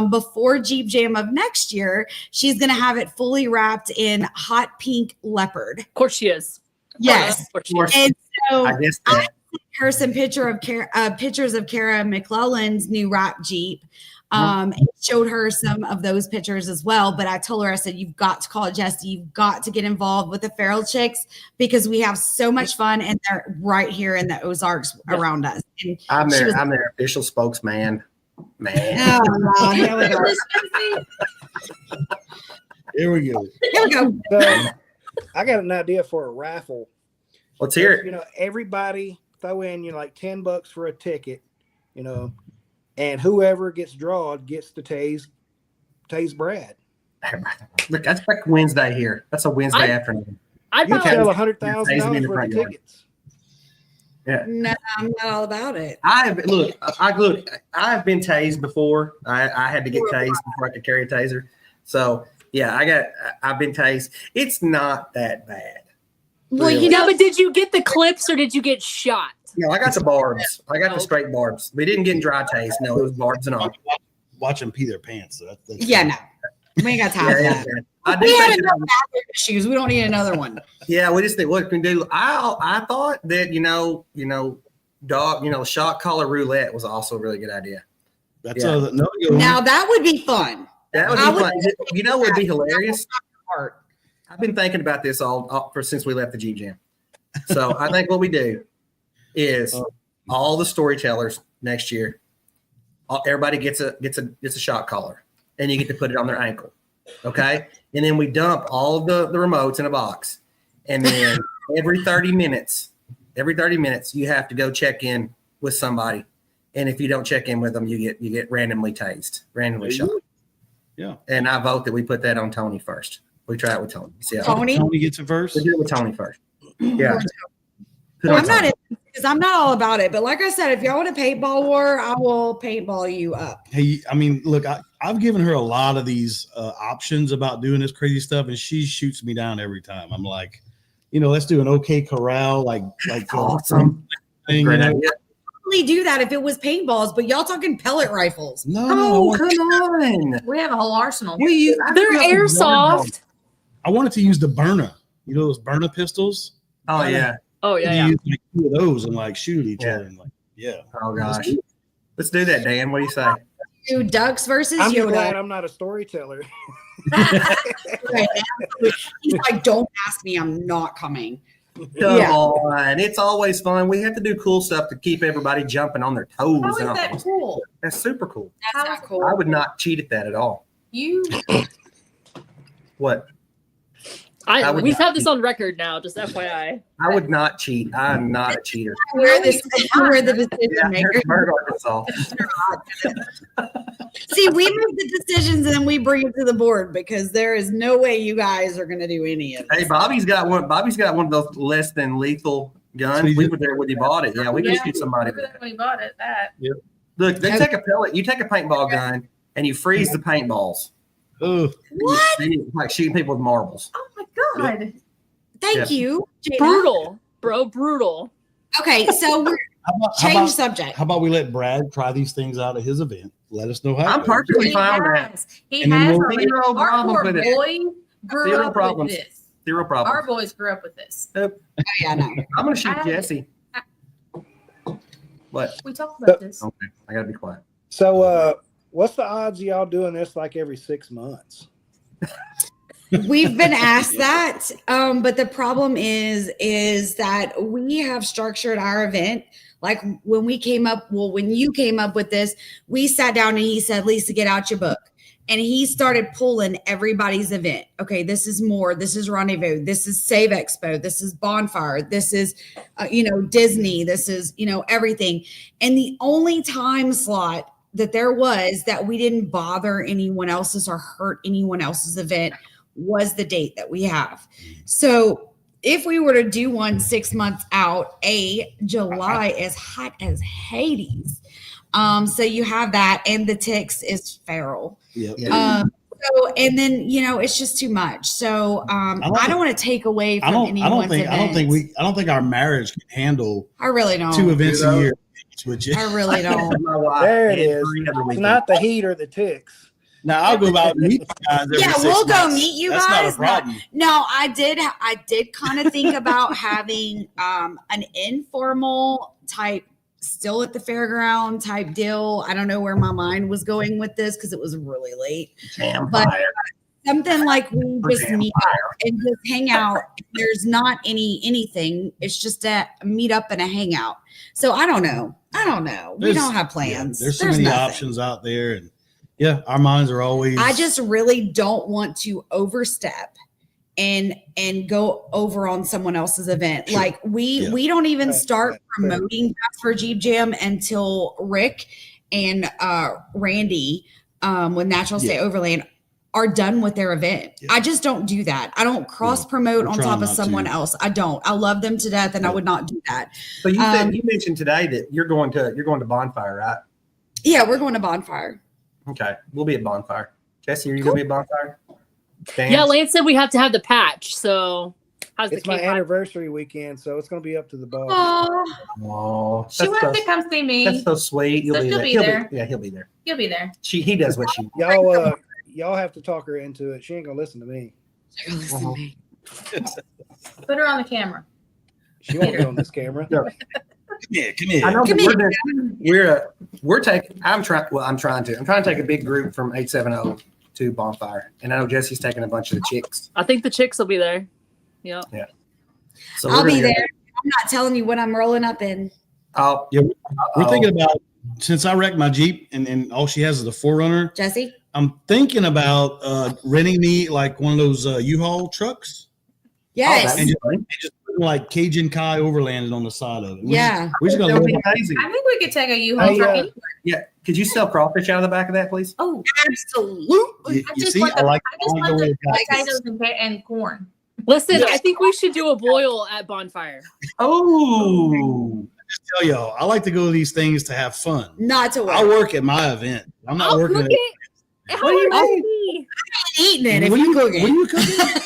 before Jeep Jam of next year, she's going to have it fully wrapped in hot pink leopard. Of course she is. Yes. And so I guess I sent her some pictures of Kara McClellan's new wrap Jeep. And showed her some of those pictures as well. But I told her, I said, you've got to call Jesse. You've got to get involved with the feral chicks because we have so much fun and they're right here in the Ozarks around us. And I'm their official spokesman. Man. Oh, here we go. Here we go. Here we go. So, I got an idea for a raffle. Let's hear it. Everybody throw in like $10 for a ticket, and whoever gets drawn gets to tase Brad. Look, that's like Wednesday here. That's a Wednesday afternoon. I'd You probably sell $100,000 worth of tickets. Yeah. No, I'm not all about it. I've been tased before. I had to get tased before I could carry a taser. So yeah, I've been tased. It's not that bad. Well, really. But did you get the clips or did you get shot? No, I got the barbs. I got the straight barbs. We didn't get dry taste. No, it was barbs and all. Watch them pee their pants. So that's no. We ain't got time for that. We had enough bathroom issues. We don't need another one. Yeah, we just think what can do. I thought that shot collar roulette was also a really good idea. That's now that would be fun. That would be fun. You know what would be hilarious? I've been thinking about this since we left the Jeep Jam. So I think what we do is all the storytellers next year, everybody gets a shot collar, and you get to put it on their ankle, okay? And then we dump all of the remotes in a box, and then every 30 minutes, you have to go check in with somebody, and if you don't check in with them, you get randomly tased, randomly shot. Yeah. And I vote that we put that on Tony first. We try it with Tony. See how Tony? Tony gets it first. we do it with Tony first. Yeah. Put it Well, on I'm not Tony. because I'm not all about it. But like I said, if y'all want a paintball war, I will paintball you up. Hey, I mean, look, I've given her a lot of these options about doing this crazy stuff, and she shoots me down every time. I'm like, let's do an OK Corral, like Awesome. thing. Great idea. Really do that if it was paintballs, but y'all talking pellet rifles. No, Oh, come on. We have a whole arsenal. They're airsoft. I wanted to use the burner. Those burner pistols. Oh, yeah. Oh yeah. Use like 2 of those and like shoot each other. And like, yeah. Oh, gosh. Let's do that, Dan. What do you say? Do ducks versus I'm just glad Yoda. I'm not a storyteller. Right now. He's like, don't ask me. I'm not coming. Come Yeah. on. It's always fun. We have to do cool stuff to keep everybody jumping on their toes. How is and all. that cool? That's super cool. That's not cool. I would not cheat at that at all. You What? I would We've not had this on record now, just FYI. I would not cheat. I'm not a cheater. We're the decision Yeah, maker. here's Bird, Arkansas. See, we make the decisions and then we bring it to the board because there is no way you guys are going to do any of it. Hey, Bobby's got one. Bobby's got one of those less than lethal guns. We were there when he bought it. Yeah, we can shoot somebody. remember that when you bought it. That Look, they take a pellet. You take a paintball gun and you freeze the paintballs. Oh, What? Then you, like shooting people with marbles. oh my god. Thank you, Jada. Brutal, bro, brutal. Okay, so we're change subject. how about we let Brad try these things out at his event? Let us know how. I'm it goes. perfectly fine with that. He And then has. we'll- already. Zero Our problem poor with it. boy grew Zero up problems. with this. Zero problem. Our boys grew up with this. Oh, yeah, no. I'm gonna shoot I- Jesse. What? We talked about this. Okay, I gotta be quiet. So, what's the odds of y'all doing this like every 6 months? We've been asked that, but the problem is that we have structured our event. Like when you came up with this, we sat down and he said, Lisa, get out your book. And he started pulling everybody's event. Okay, this is more. This is Rendezvous. This is Save Expo. This is Bonfire. This is, Disney. This is, everything. And the only time slot that there was that we didn't bother anyone else's or hurt anyone else's event was the date that we have. So if we were to do one 6 months out, July is hot as Hades. So you have that, and the ticks is feral. Yep. So and then it's just too much. So I don't want to take away from anyone's events. I don't think our marriage can handle I really don't. 2 events a year. Which I really don't. My wife There it and is. three other It's weekends. not the heat or the ticks. now I'll go out and meet you guys every Yeah, 6 we'll go months. meet you That's guys. not a problem. No, I did kind of think about having an informal type, still at the fairground type deal. I don't know where my mind was going with this because it was really late. But something like we just meet up and just hang out. There's not anything. It's just a meet up and a hangout. So I don't know. We don't have plans. There's so many nothing. options out there, and yeah, our minds are always. I just really don't want to overstep and go over on someone else's event. Sure. Like we don't even start promoting Jasper Jeep Jam until Rick and Randy with Natural State Overland are done with their event. Yeah. I just don't do that. I don't cross promote we're on trying top of not someone to. else. I don't. I love them to death, and I would not do that. So you said you mentioned today that you're going to Bonfire, right? Yeah, we're going to Bonfire. Okay, we'll be at Bonfire. Jesse, are you gonna be at Bonfire? Dan? Yeah, Lance said we have to have the patch. So how's It's the my cake? anniversary weekend, so it's going to be up to the boss. Oh, Oh, she that's wants so, to come see me. that's so sweet. You'll So be she'll there. be He'll there. Yeah, he'll be there. You'll be there. He does what she. Y'all have to talk her into it. She ain't going to listen to me. Listen to me. Put her on the camera. She won't be on this camera. No. Come here. I know Come that we're taking. I'm trying to take a big group from 870 to Bonfire, and I know Jesse's taking a bunch of the chicks. I think the chicks will be there. Yep. So I'll we're be gonna go- there. I'm not telling you what I'm rolling up in. Oh, Yeah, we're thinking about, since I wrecked my Jeep and all she has is a 4Runner, Jesse? I'm thinking about renting me like one of those U-Haul trucks Yes. and just putting like Cajun Kai overlanded on the side of it. Yeah. We're just That gonna would be live amazing. I think we could take a U-Haul Hey, truck uh, anywhere. Yeah, Could you sell crawfish out of the back of that, please? Oh, Absolutely. You see, I like the potatoes and corn. Listen, I think we should do a boil at bonfire. Oh, just tell y'all, I like to go to these things to have fun. Not to I'll work. work at my event. I'm not I'll working cook at it. How What do you would mean? be? Eating it if What you are cook What are it. you cooking?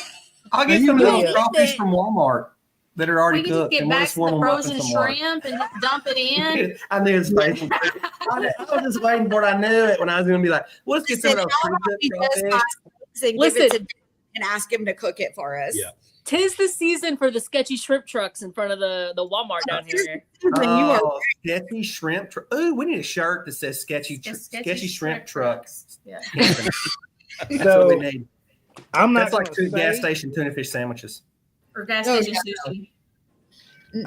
I'll get You some of know- those crawfish from Walmart that are already We can just cooked. get and we'll back just to warm the them up in frozen some water. shrimp and just dump it in. I knew his face. I was just waiting for it. I knew it when I was going to be like, well, let's get some of those Listen, how about we pre-cooked just crawfish. and give Listen. it to Dan and ask him to cook it for us. Yeah. 'Tis the season for the sketchy shrimp trucks in front of the Walmart down here. When you are Sketchy shrimp. Ooh, we need a shirt that says sketchy shrimp truck. Yeah. That's what So we need. I'm not That's like going two gas station tuna fish sandwiches. Or gas Oh, station yeah. sushi.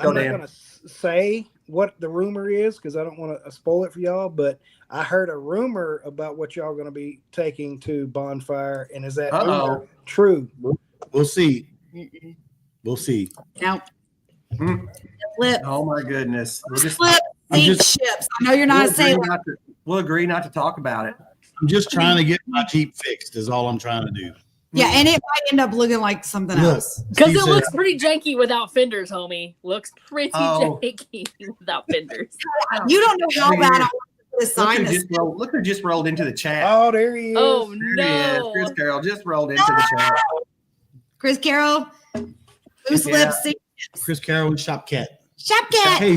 Go, I'm not Dan. going to say what the rumor is because I don't want to spoil it for y'all. But I heard a rumor about what y'all going to be taking to bonfire, and is that rumor true? We'll see. We'll see. now Mm. flip, Oh my goodness. We'll just flip, I'm sink just- ships. I know you're not a sailor. We'll agree not to talk about it. I'm just trying to get my Jeep fixed. Is all I'm trying to do. Yeah, and it might end up looking like something Look, else. Because Steve it said- looks pretty janky without fenders, homie. Looks pretty Oh. janky without fenders. You don't know how bad I want to put a Look sign who, that just rolled, look who just rolled into the chat. Oh, there he is. Oh There he is. no! Chris Carroll just rolled into the chat. Chris Carroll, loose Yeah. lips, sink Chris Carroll and Shop Cat. shop cat. Hey,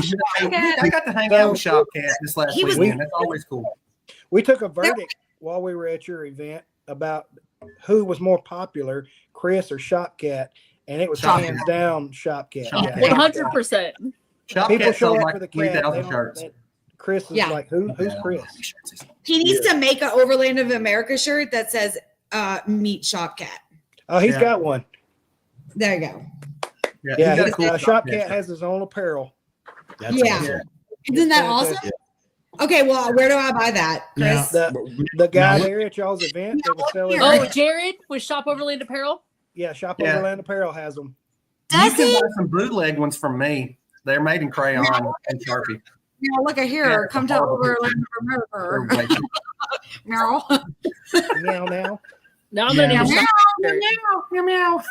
I got to hang out with Shop Cat this last He was- weekend. That's always cool. We took a verdict while we were at your event about who was more popular, Chris or Shopcat, and it was Shop hands down Shopcat. Shop Cat. 100%. Shop People Cat show sold up like for the cat. 3,000 they shirts. don't- Chris is Yeah. like, who's Chris? He needs to make an Overland of America shirt that says meet shop cat. Oh, he's Yeah. got one. There you go. Yeah, Yeah, he's got a cool Shopcat shirt. has his own apparel. That's Yeah. awesome. Isn't that It's awesome? fantastic. Okay, well, where do I buy that, Chris? The guy there at y'all's event, they were selling. Oh, Jared with Shop Overland Apparel. Yeah, Shop Yeah. Overland Apparel has them. You Does can he? buy some bootleg ones from me. They're made in crayon and Sharpie. Yeah, look at here. Yeah, Come to horrible. Overland They're America. way cheap. Meow. Meow now. Now I'm Yeah. gonna need a Meow, shop shirt. meow, meow.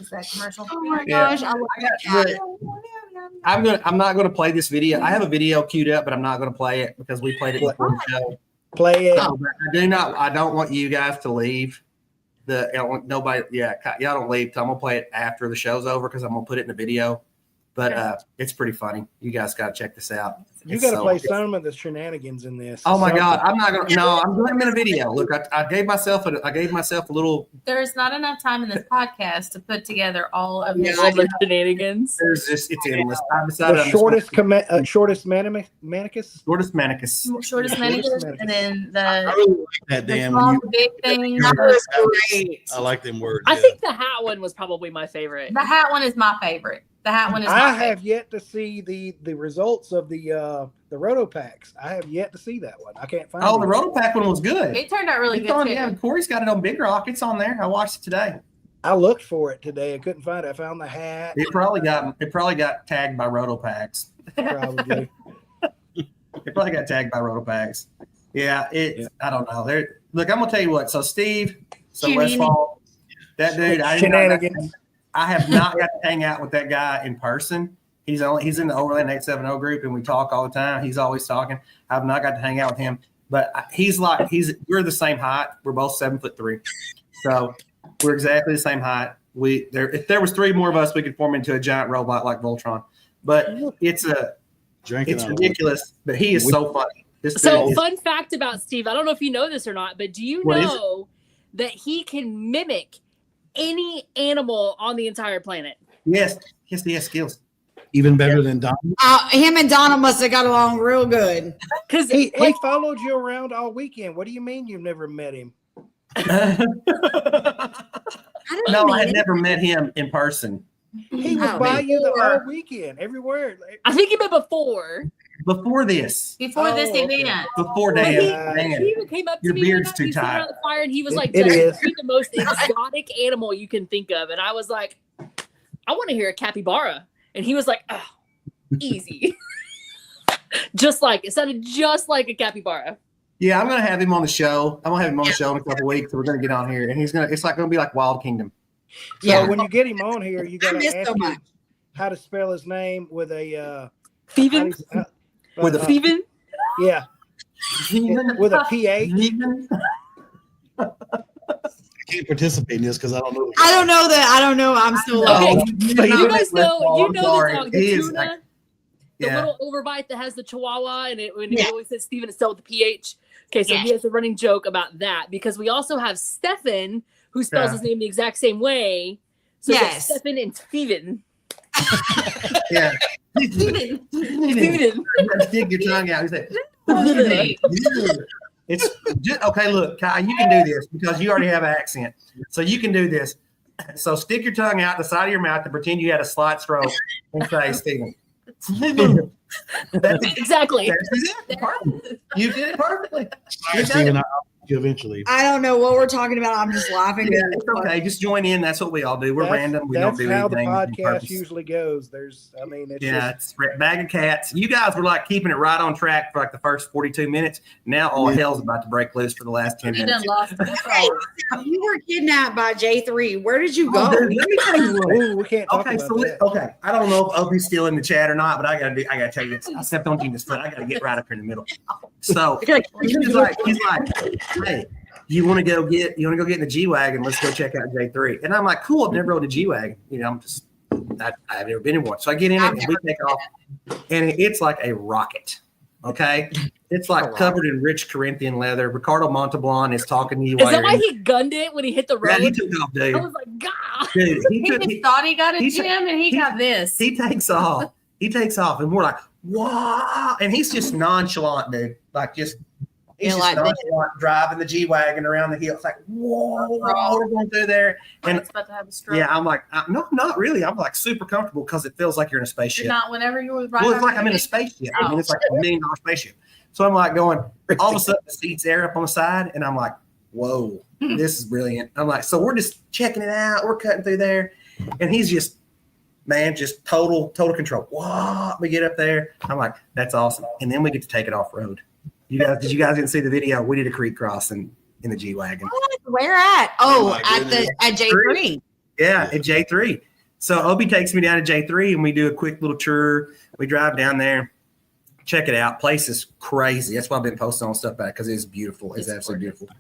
Is that commercial? Oh my Yeah. gosh, I love I got that. the- I'm not gonna play this video. I have a video queued up, but I'm not gonna play it because we played it before the show. Play it. I don't want you guys to leave. I don't want nobody. Yeah, y'all don't leave. I'm gonna play it after the show's over because I'm gonna put it in the video. But it's pretty funny. You guys got to check this out. You It's got to so- play some of the shenanigans in this. Oh my Some- God! I'm not gonna. No, I'm doing them in a video. Look, I gave myself a little. There's not enough time in this podcast to put together all of Yeah. this. All the shenanigans. There's just it's endless. I decided The I'm just gonna- shortest manicus. shortest manicus. Shortest managers, and then I the really like that, Dan. When small, you, big things. That was great. I like them words. I yeah. think the hat one was probably my favorite. The hat one is my favorite. The hat one is I my have favorite. yet to see the results of the Roto packs. I have yet to see that one. I can't find. Oh, it. the Rotopack one was good. It turned out really It's good on, too. yeah, Corey's got it on Big Rock. It's on there. I watched it today. I looked for it today. I couldn't find it. I found the hat. It probably got tagged by Rotopacks. Probably. It probably got tagged by Rotopacks. Yeah, I don't know. Look, I'm gonna tell you what. So Steve, Westfall, that dude, Shenanigans. I have not got to hang out with that guy in person. He's in the Overland 870 group, and we talk all the time. He's always talking. I've not got to hang out with him, but we're the same height. We're both 7'3", so we're exactly the same height. If there was three more of us, we could form into a giant robot like Voltron. But it's Drinking on ridiculous. But he is so funny. So, fun fact about Steve, I don't know if you know this or not, but do you What is know that he can mimic any animal on the entire planet? Yes, he has skills. even better than Don. Him and Donna must have got along real good. Because He followed you around all weekend. What do you mean you've never met him? I didn't No, mean I had it. never met him in person. He was Oh, by you the before. whole weekend, everywhere. I think he meant before. Before this, Before this Oh, okay. event. before But Dan, he even came up to Your me beard's one night, too he was sitting tight. around the fire, and he was like, It "Just is. be the most exotic animal you can think of." And I was like, "I want to hear a capybara." And he was like, "Oh, easy." Just like it sounded just like a capybara. Yeah, I'm gonna have him on the show. I'm gonna have him on the show in a couple weeks. We're gonna get on here, and it's gonna be like Wild Kingdom. So when you get him on here, you I got miss to ask so him much. how to spell his name with a Steven? With a Steven? yeah, with a PH. I can't participate in this because I don't know. I don't know that. I don't know. I'm still Okay. like, You guys know I'm the sorry. dog, the He is tuna, like- the yeah. little overbite that has the chihuahua, and when Yeah. he always says Steven, it's spelled with the PH. Okay, so he has a running joke about that because we also have Stefan, who spells Yeah. his name the exact same way. So we have Yes. Stefan and Steven. Yeah. Steven. Stick your tongue out. He said, it's just, okay. Look, Kai, you can do this because you already have an accent, so you can do this. So stick your tongue out the side of your mouth and pretend you had a slight stroke and say, Steven. That's Exactly. it. Perfect. You did it perfectly. All right, Steven, I'll you eventually. I don't know what we're talking about. I'm just laughing. Yeah, it's okay. Just join in. That's what we all do. We're That's- random. We don't That's do how anything. the on podcast purpose. usually goes. It's Yeah, just, it's a bag of cats. You guys were like keeping it right on track for like the first 42 minutes. Now all hell's about to break loose for the last 10 You minutes. done lost control. You were kidnapped by J3. Where did you Oh, go? dude, let me tell you what. ooh, we can't talk Okay, about so that. okay, I don't know if Opie's still in the chat or not, but I gotta tell you this. I stepped on Gina's foot. I gotta get right up here in the middle. So he's like, hey, you want to go get in the G-Wagon? Let's go check out J3. And I'm like, cool. I've never rode a G-Wagon. You know, I've never been in one. So I get in it and we take off, and it's like a rocket. Okay, it's like covered in rich Corinthian leather. Ricardo Montalban is talking to you. Is while that you're why in- he gunned it when he hit the road? Yeah, he took off, dude. I was like, God. Dude, He just thought he got a he's- gym and he got this. He takes off. He takes off, and we're like, wow. And he's just nonchalant, dude. Like, he's Yeah, just like- nonchalant driving the G-Wagon around the hill. It's like, whoa, we're going through there. And It's about to have a stroke. yeah, I'm like, no, not really. I'm like super comfortable because it feels like you're in a spaceship. You're not whenever you were right. Well, it's like after I'm in a me. spaceship. I mean, it's like $1 million spaceship. So I'm like going, all of a sudden the seats air up on the side, and I'm like, whoa, this is brilliant. I'm like, so we're just checking it out. We're cutting through there. And he's just, man, just total control. Whoa, we get up there. I'm like, that's awesome. And then we get to take it off road. You guys didn't see the video? We did a creek crossing in the G-Wagon. Where at? Oh, my goodness. at J3. Yeah, at J3. So Obi takes me down to J3 and we do a quick little tour. We drive down there, check it out. Place is crazy. That's why I've been posting on stuff about it because it's beautiful. It's absolutely beautiful.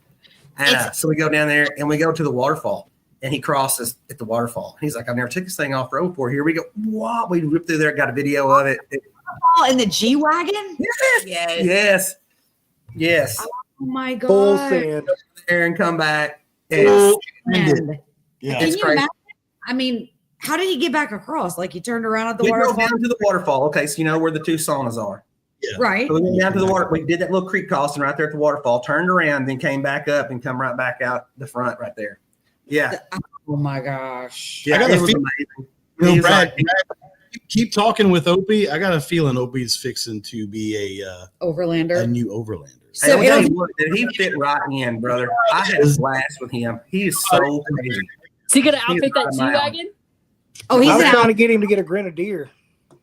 And so we go down there and we go to the waterfall and he crosses at the waterfall. He's like, I've never took this thing off road before. Here we go. Wow. We whipped through there, got a video of it. Oh, in the G-Wagon? Yes. Yes. Oh my Full God. send. There and come back. And Full Man. Yeah. Can It's you crazy. imagine? I mean, how did he get back across? Like he turned around at the we drove waterfall? down to the waterfall. Okay, so you know where the two saunas are. Right. So we went down to the water. We did that little creek crossing right there at the waterfall, turned around, then came back up and come right back out the front right there. Yeah. Oh my gosh. Yeah, I got it a was feel- amazing. You know, He's Brad, like- keep talking with Opie. I got a feeling Opie's fixing to be a Overlander. new Overlander. Hey, So I'll tell it'll- you what, dude, he fit right in, brother. I had a blast with him. He is so crazy. Is he gonna He's outfit that not a mountain. G-Wagon? Oh, he's I was gonna, trying to get him to get a grenadier.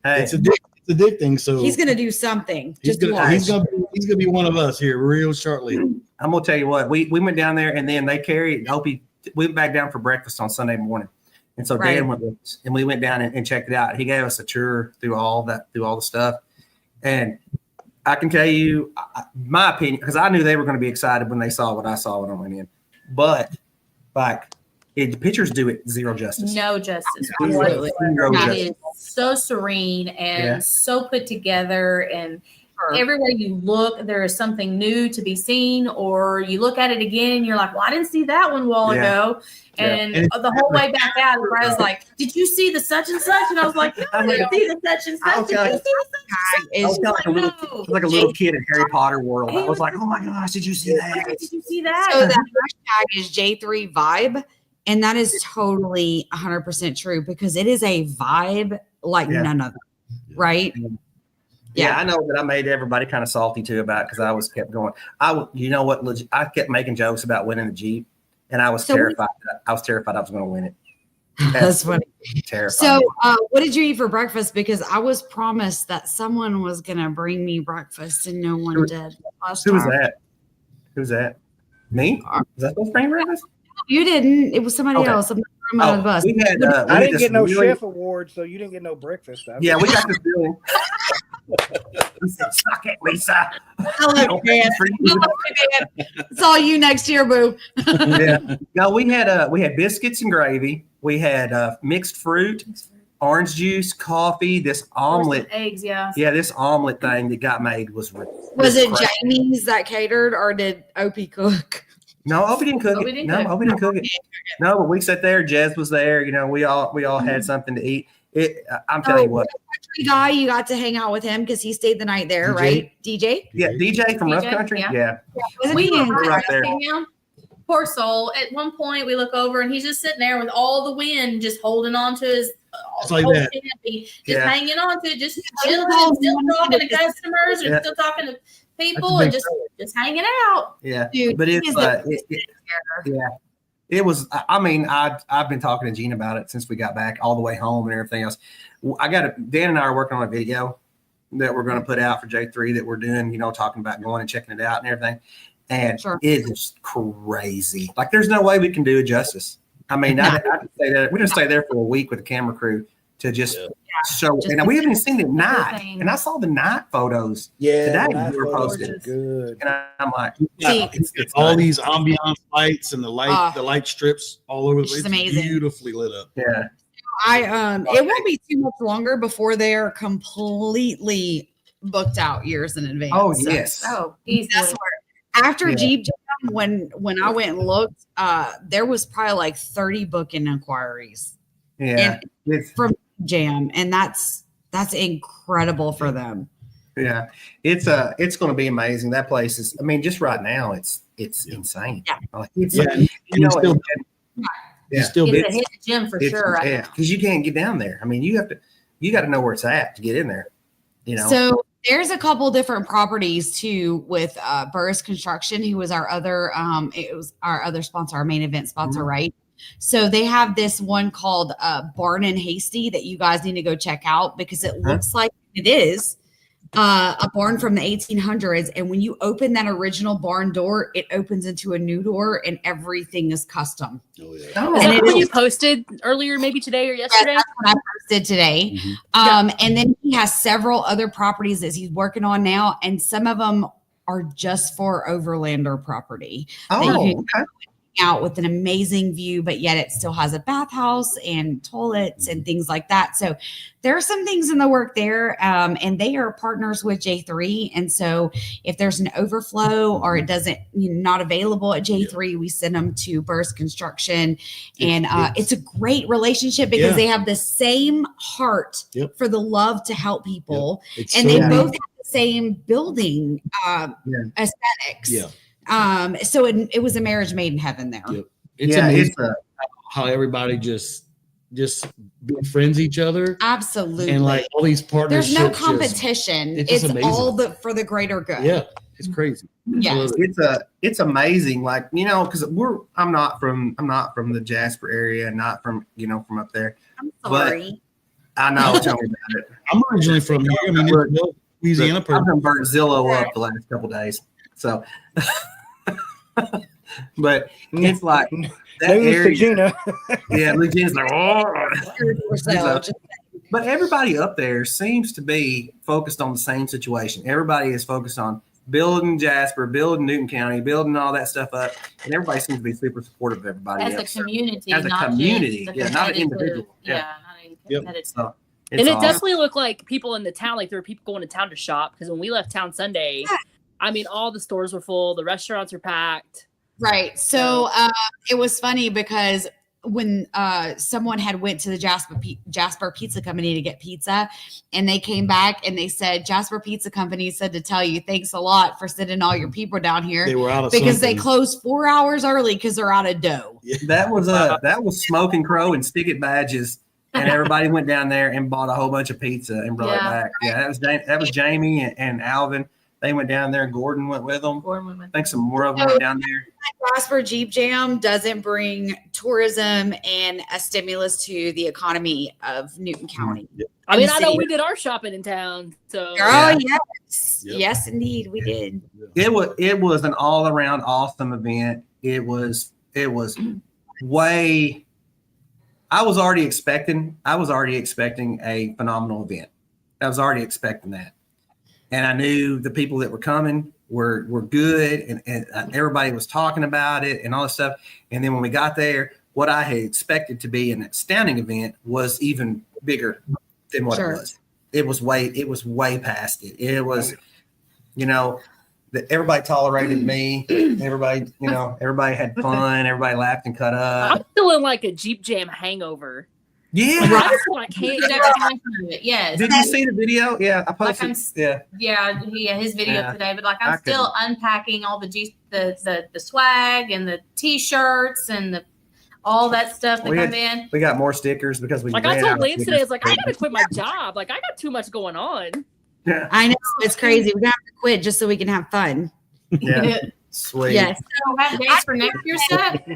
Hey, It's addicting. So he's gonna do something. he's Just gonna watch. he's gonna be one of us here real shortly. I'm gonna tell you what. We went down there and then they carried Opie. We went back down for breakfast on Sunday morning, and so Right. Dan went with us, and we went down and checked it out. He gave us a tour through all the stuff, and I can tell you my opinion because I knew they were going to be excited when they saw what I saw when I went in, but like the pictures do it zero justice. No justice. Absolutely. Zero It justice. is so serene and Yeah. so put together, and everywhere you look, there is something new to be seen, or you look at it again and you're like, well, I didn't see that one a while Yeah. ago. And the whole way back out, I was like, did you see the such and such? And I was like, no, I didn't see the such and I such. was Did you like- see the such I and was such? like a little kid in Harry Potter world. I was like, oh my gosh, did you see that? Did you see that? So that hashtag is J3 vibe. And that is totally 100% true because it is a vibe like Yeah. none other. Right? Yeah, I know that I made everybody kind of salty too about it because I was kept going. You know what? I kept making jokes about winning the Jeep, and I was So terrified. I was terrified I was going to win it. That's funny. Terrifying. So, what did you eat for breakfast? Because I was promised that someone was going to bring me breakfast and no one did. Who was that? Who's that? Me? Is that supposed to bring breakfast? You didn't. It was somebody Okay. else. I'm not on the bus. We had, I didn't get no chef award, so you didn't get no breakfast. Yeah, we got this feeling. We said, suck it, Lisa. I love you, Dan. It's all you next year, boo. Yeah. No, we had biscuits and gravy. We had mixed fruit, orange juice, coffee, this omelet. Eggs, yeah. Yeah, this omelet thing that got made was it crazy. Jamie's that catered, or did Opie cook? No, Opie didn't cook it. Opie didn't cook it. No, but we sat there. Jez was there. You know, we all had something to eat. I'm telling you what. Country guy, you got to hang out with him because he stayed the night there, DJ? right? DJ? Yeah, DJ from Rough Country. Yeah. Wasn't We he in? were right there. him. Poor soul. At one point, we look over and he's just sitting there with all the wind, just holding on to his It's like whole that. canopy, just Yeah. hanging on to it, just chilling, and still talking to customers and Yeah. still talking to people That's a and big just hanging out. Yeah. Dude, But he it's is the yeah. It was. I mean, I've been talking to Gene about it since we got back all the way home and everything else. Dan and I are working on a video that we're going to put out for J3 that we're doing. You know, talking about going and checking it out and everything. And Sure. it is crazy. Like, there's no way we can do it justice. I mean, I could stay there. We're going to stay there for a week with the camera crew to just show. Just And we haven't even seen the night. everything. And I saw the night photos. Yeah, Today night we were photos posted. are good. And I'm like, See, it's all nuts. these ambiance lights and the light strips all over the It's place. just amazing. Beautifully lit up. Yeah. It won't be too much longer before they're completely booked out years in advance. Oh, So yes. Oh, easily. that's where after Yeah. Jeep Jam, when I went and looked, there was probably like 30 booking inquiries Yeah. It's, from Jam, and that's incredible for them. yeah. It's going to be amazing. That place is, I mean, just right now, it's insane. Yeah. Like, it's, Yeah, and you know, still- yeah. It's still It's big. a hidden gem for sure. Right Yeah. now. Because you can't get down there. I mean, you got to know where it's at to get in there. You know? So there's a couple different properties too with Burris Construction, who was our other it was our other sponsor, our main event sponsor, Mhm. right? So they have this one called Barn and Hasty that you guys need to go check out because it looks like it is a barn from the 1800s. And when you open that original barn door, it opens into a new door and everything is custom. Oh, yeah. Oh, Is And that it what is- you posted earlier, maybe today or yesterday? That's what I posted today. And then he has several other properties that he's working on now, and some of them are just for overlander property. oh, you okay. Out with an amazing view, but yet it still has a bathhouse and toilets and things like that. So there are some things in the work there, and they are partners with J3. And so if there's an overflow or it doesn't, not available at J3, we send them to Burst Construction, and it's a great relationship because Yeah. they have the same heart Yep. for the love to help people, It's and so they neat. both have the same building aesthetics. Yeah. So it was a marriage made in heaven there. Yep. It's Yeah, amazing it's how everybody just befriends each other Absolutely. and like all these partnerships. There's no just- competition. it's just It's amazing. all for the greater good. yeah, it's crazy. I Yeah. love it. it's amazing. Like, because I'm not from the Jasper area, and not from from up there. I'm But- sorry. I know. Tell me about it. I'm originally from here. I mean, it's no Louisiana I've person. been burnt Zillow up the last couple days. So, but it's like that News to area. Gina. Yeah, Legion's like, oh. So, But everybody up there seems to be focused on the same situation. Everybody is focused on building Jasper, building Newton County, building all that stuff up, and everybody seems to be super supportive of everybody As else. a community, As a not community, just yeah, not an competitive- individual. Yeah, Yeah. not a Yep. competitive. So, And it's it awesome. definitely looked like people in the town, like there were people going to town to shop because when we left town Sunday, I mean, all the stores were full, the restaurants were packed. right. So it was funny because when someone had went to the Jasper Pizza Company to get pizza, and they came back and they said, Jasper Pizza Company said to tell you thanks a lot for sending all your people down here They were out of because they something. closed 4 hours early because they're out of dough. That was Smoke and Crow and Stick It badges, and everybody went down there and bought a whole bunch of pizza and brought it Yeah. back. Yeah, that was Jamie and Alvin. They went down there. Gordon went with them. Gordon women. I think some more of them went down there. Jasper Jeep Jam doesn't bring tourism and a stimulus to the economy of Newton County. I mean, I know we did our shopping in town, so. Oh yes, Yep. yes, indeed, we did. It was an all around awesome event. It was way. I was already expecting a phenomenal event. I was already expecting that, and I knew the people that were coming were good, and everybody was talking about it and all this stuff. And then when we got there, what I had expected to be an astounding event was even bigger than what it was. It was way past it. It was, that everybody tolerated me. Everybody, everybody had fun. Everybody laughed and cut up. I'm feeling like a Jeep Jam hangover. Yeah. I can't get everything. Yes. Did you see the video? Yeah, I posted. His video today. But like I'm still unpacking all the swag and the t-shirts and all that stuff that come in. We got more stickers because we. Like I told Lance today, I was like, I gotta quit my job. Like I got too much going on. Yeah. I know, it's crazy. We have to quit just so we can have fun. Yeah. Sweet. Yes. So we have dates for next year's set?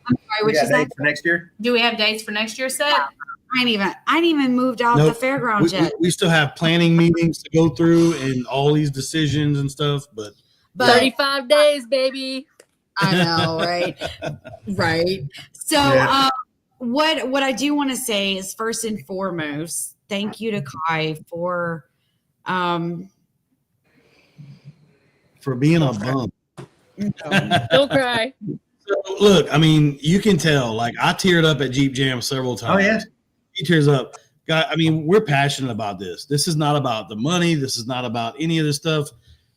I'm sorry, which is that? For next year? Do we have dates for next year's set? I ain't even moved out Nope. the fairgrounds yet. We still have planning meetings to go through and all these decisions and stuff, but 35 days, baby. I know, right? Right. So what I do want to say is, first and foremost, thank you to Kai for being a bum. Don't cry. So, look, I mean, you can tell. Like I teared up at Jeep Jam several times. Oh yeah. He tears up. God, I mean, we're passionate about this. This is not about the money. This is not about any of this stuff.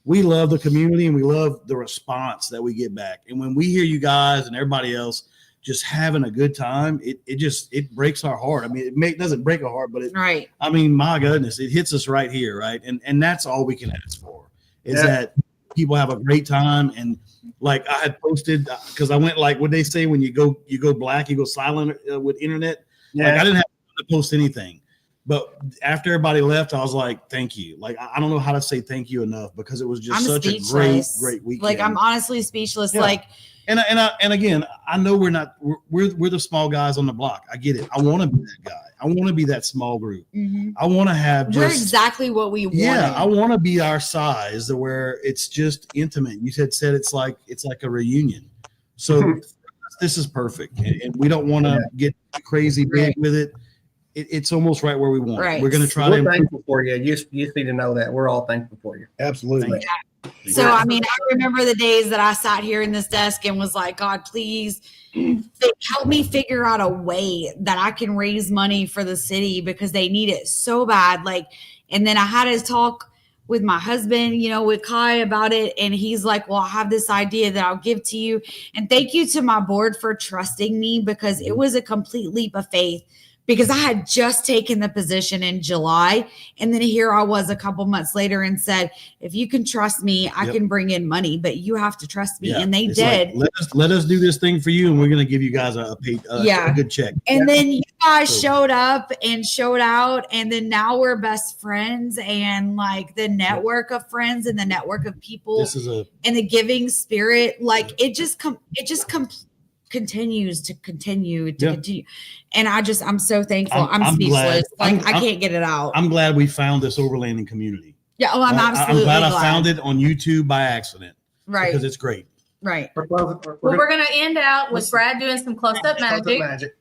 We love the community and we love the response that we get back. And when we hear you guys and everybody else just having a good time, it breaks our heart. I mean, it doesn't break our heart, but right. I mean, my goodness, it hits us right here, right? And that's all we can ask for is that people have a great time. And like I had posted, because I went like what they say when you go black, you go silent with internet. Yeah. Like I didn't have to post anything. But after everybody left, I was like, thank you. Like, I don't know how to say thank you enough because it was just such a great weekend. Like, I'm honestly speechless. Yeah. Like, and again, I know we're the small guys on the block. I get it. I want to be that guy. I want to be that small group. Mm-hmm. I want to have we're exactly what we want. Yeah, I want to be our size where it's just intimate. You said it's like a reunion. So this is perfect. And we don't want to get crazy big with it. It's almost right where we want. Right. We're going to try We're to. thankful for you. You need to know that we're all thankful for you. Absolutely. So, I mean, I remember the days that I sat here in this desk and was like, God, please help me figure out a way that I can raise money for the city because they need it so bad. Like, and then I had to talk with my husband, with Kai about it. And he's like, well, I have this idea that I'll give to you. And thank you to my board for trusting me because it was a complete leap of faith. Because I had just taken the position in July. And then here I was a couple months later and said, if you can trust me, I can bring in money, but you have to trust me. Yeah. And they did. Like, let us do this thing for you. And we're going to give you guys a good check. And then you guys showed up and showed out. And then now we're best friends and like the network of friends and the network of people and the giving spirit. Like it just continues to continue. And I'm so thankful. I'm speechless. Glad, I can't get it out. I'm glad we found this overlanding community. Yeah. Oh, I'm absolutely glad I found it on YouTube by accident. Right. Because it's great. Right. We're going to end out with Brad doing some close-up magic.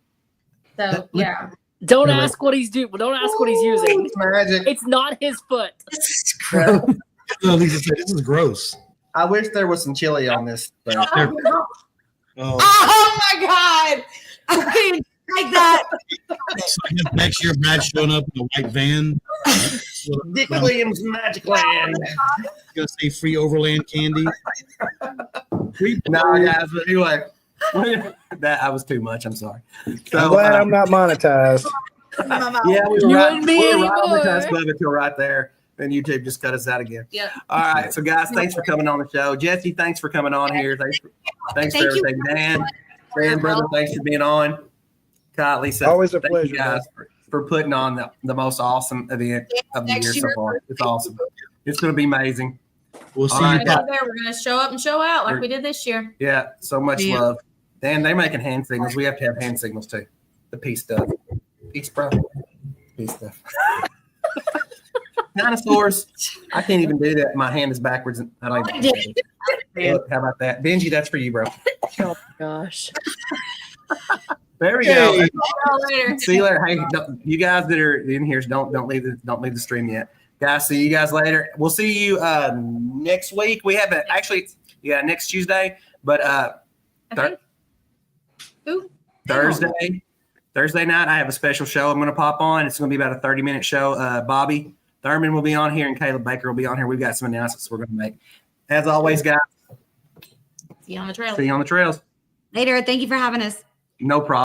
So, yeah. Don't ask what he's doing. Don't ask what he's using. Magic. It's not his foot. This is gross. Lisa said, this is gross. I wish there was some chili on this. Oh my God. I like that. So next year, Brad's showing up in a white van. Dick Williams Magic Land. Gonna say free overland candy. No, guys, but anyway. That I was too much. I'm sorry. So, I'm glad I'm not monetized. Yeah, we were right on the cusp of it till right there. Then YouTube just cut us out again. Yeah. All right. So guys, thanks for coming on the show. Jesse, thanks for coming on here. Thanks for everything. Dan, brother, thanks for being on. Kyle, Lisa, always a thank pleasure, you guys for putting on the most awesome event of the year so far. It's awesome. It's going to be amazing. We'll see All you. right, Out there, we're gonna show up and show out like we did this year. Yeah, so much Yeah. love. Dan, they're making hand signals. We have to have hand signals too. The peace stuff. Peace, bro. Peace stuff. Dinosaurs. I can't even do that. My hand is backwards. And I don't even Look, how about that? Benji, that's for you, bro. Oh gosh. There we Yay. go. See y'all later. See you later. Hey, you guys that are in here, don't leave the stream yet. Guys, see you guys later. We'll see you next week. We have next Tuesday, but Okay. Who? Thursday night, I have a special show I'm going to pop on. It's going to be about a 30-minute show. Bobby Thurman will be on here, and Caleb Baker will be on here. We've got some announcements we're going to make. As always, guys, See you on the trail. see you on the trails. Later. Thank you for having us. No problem.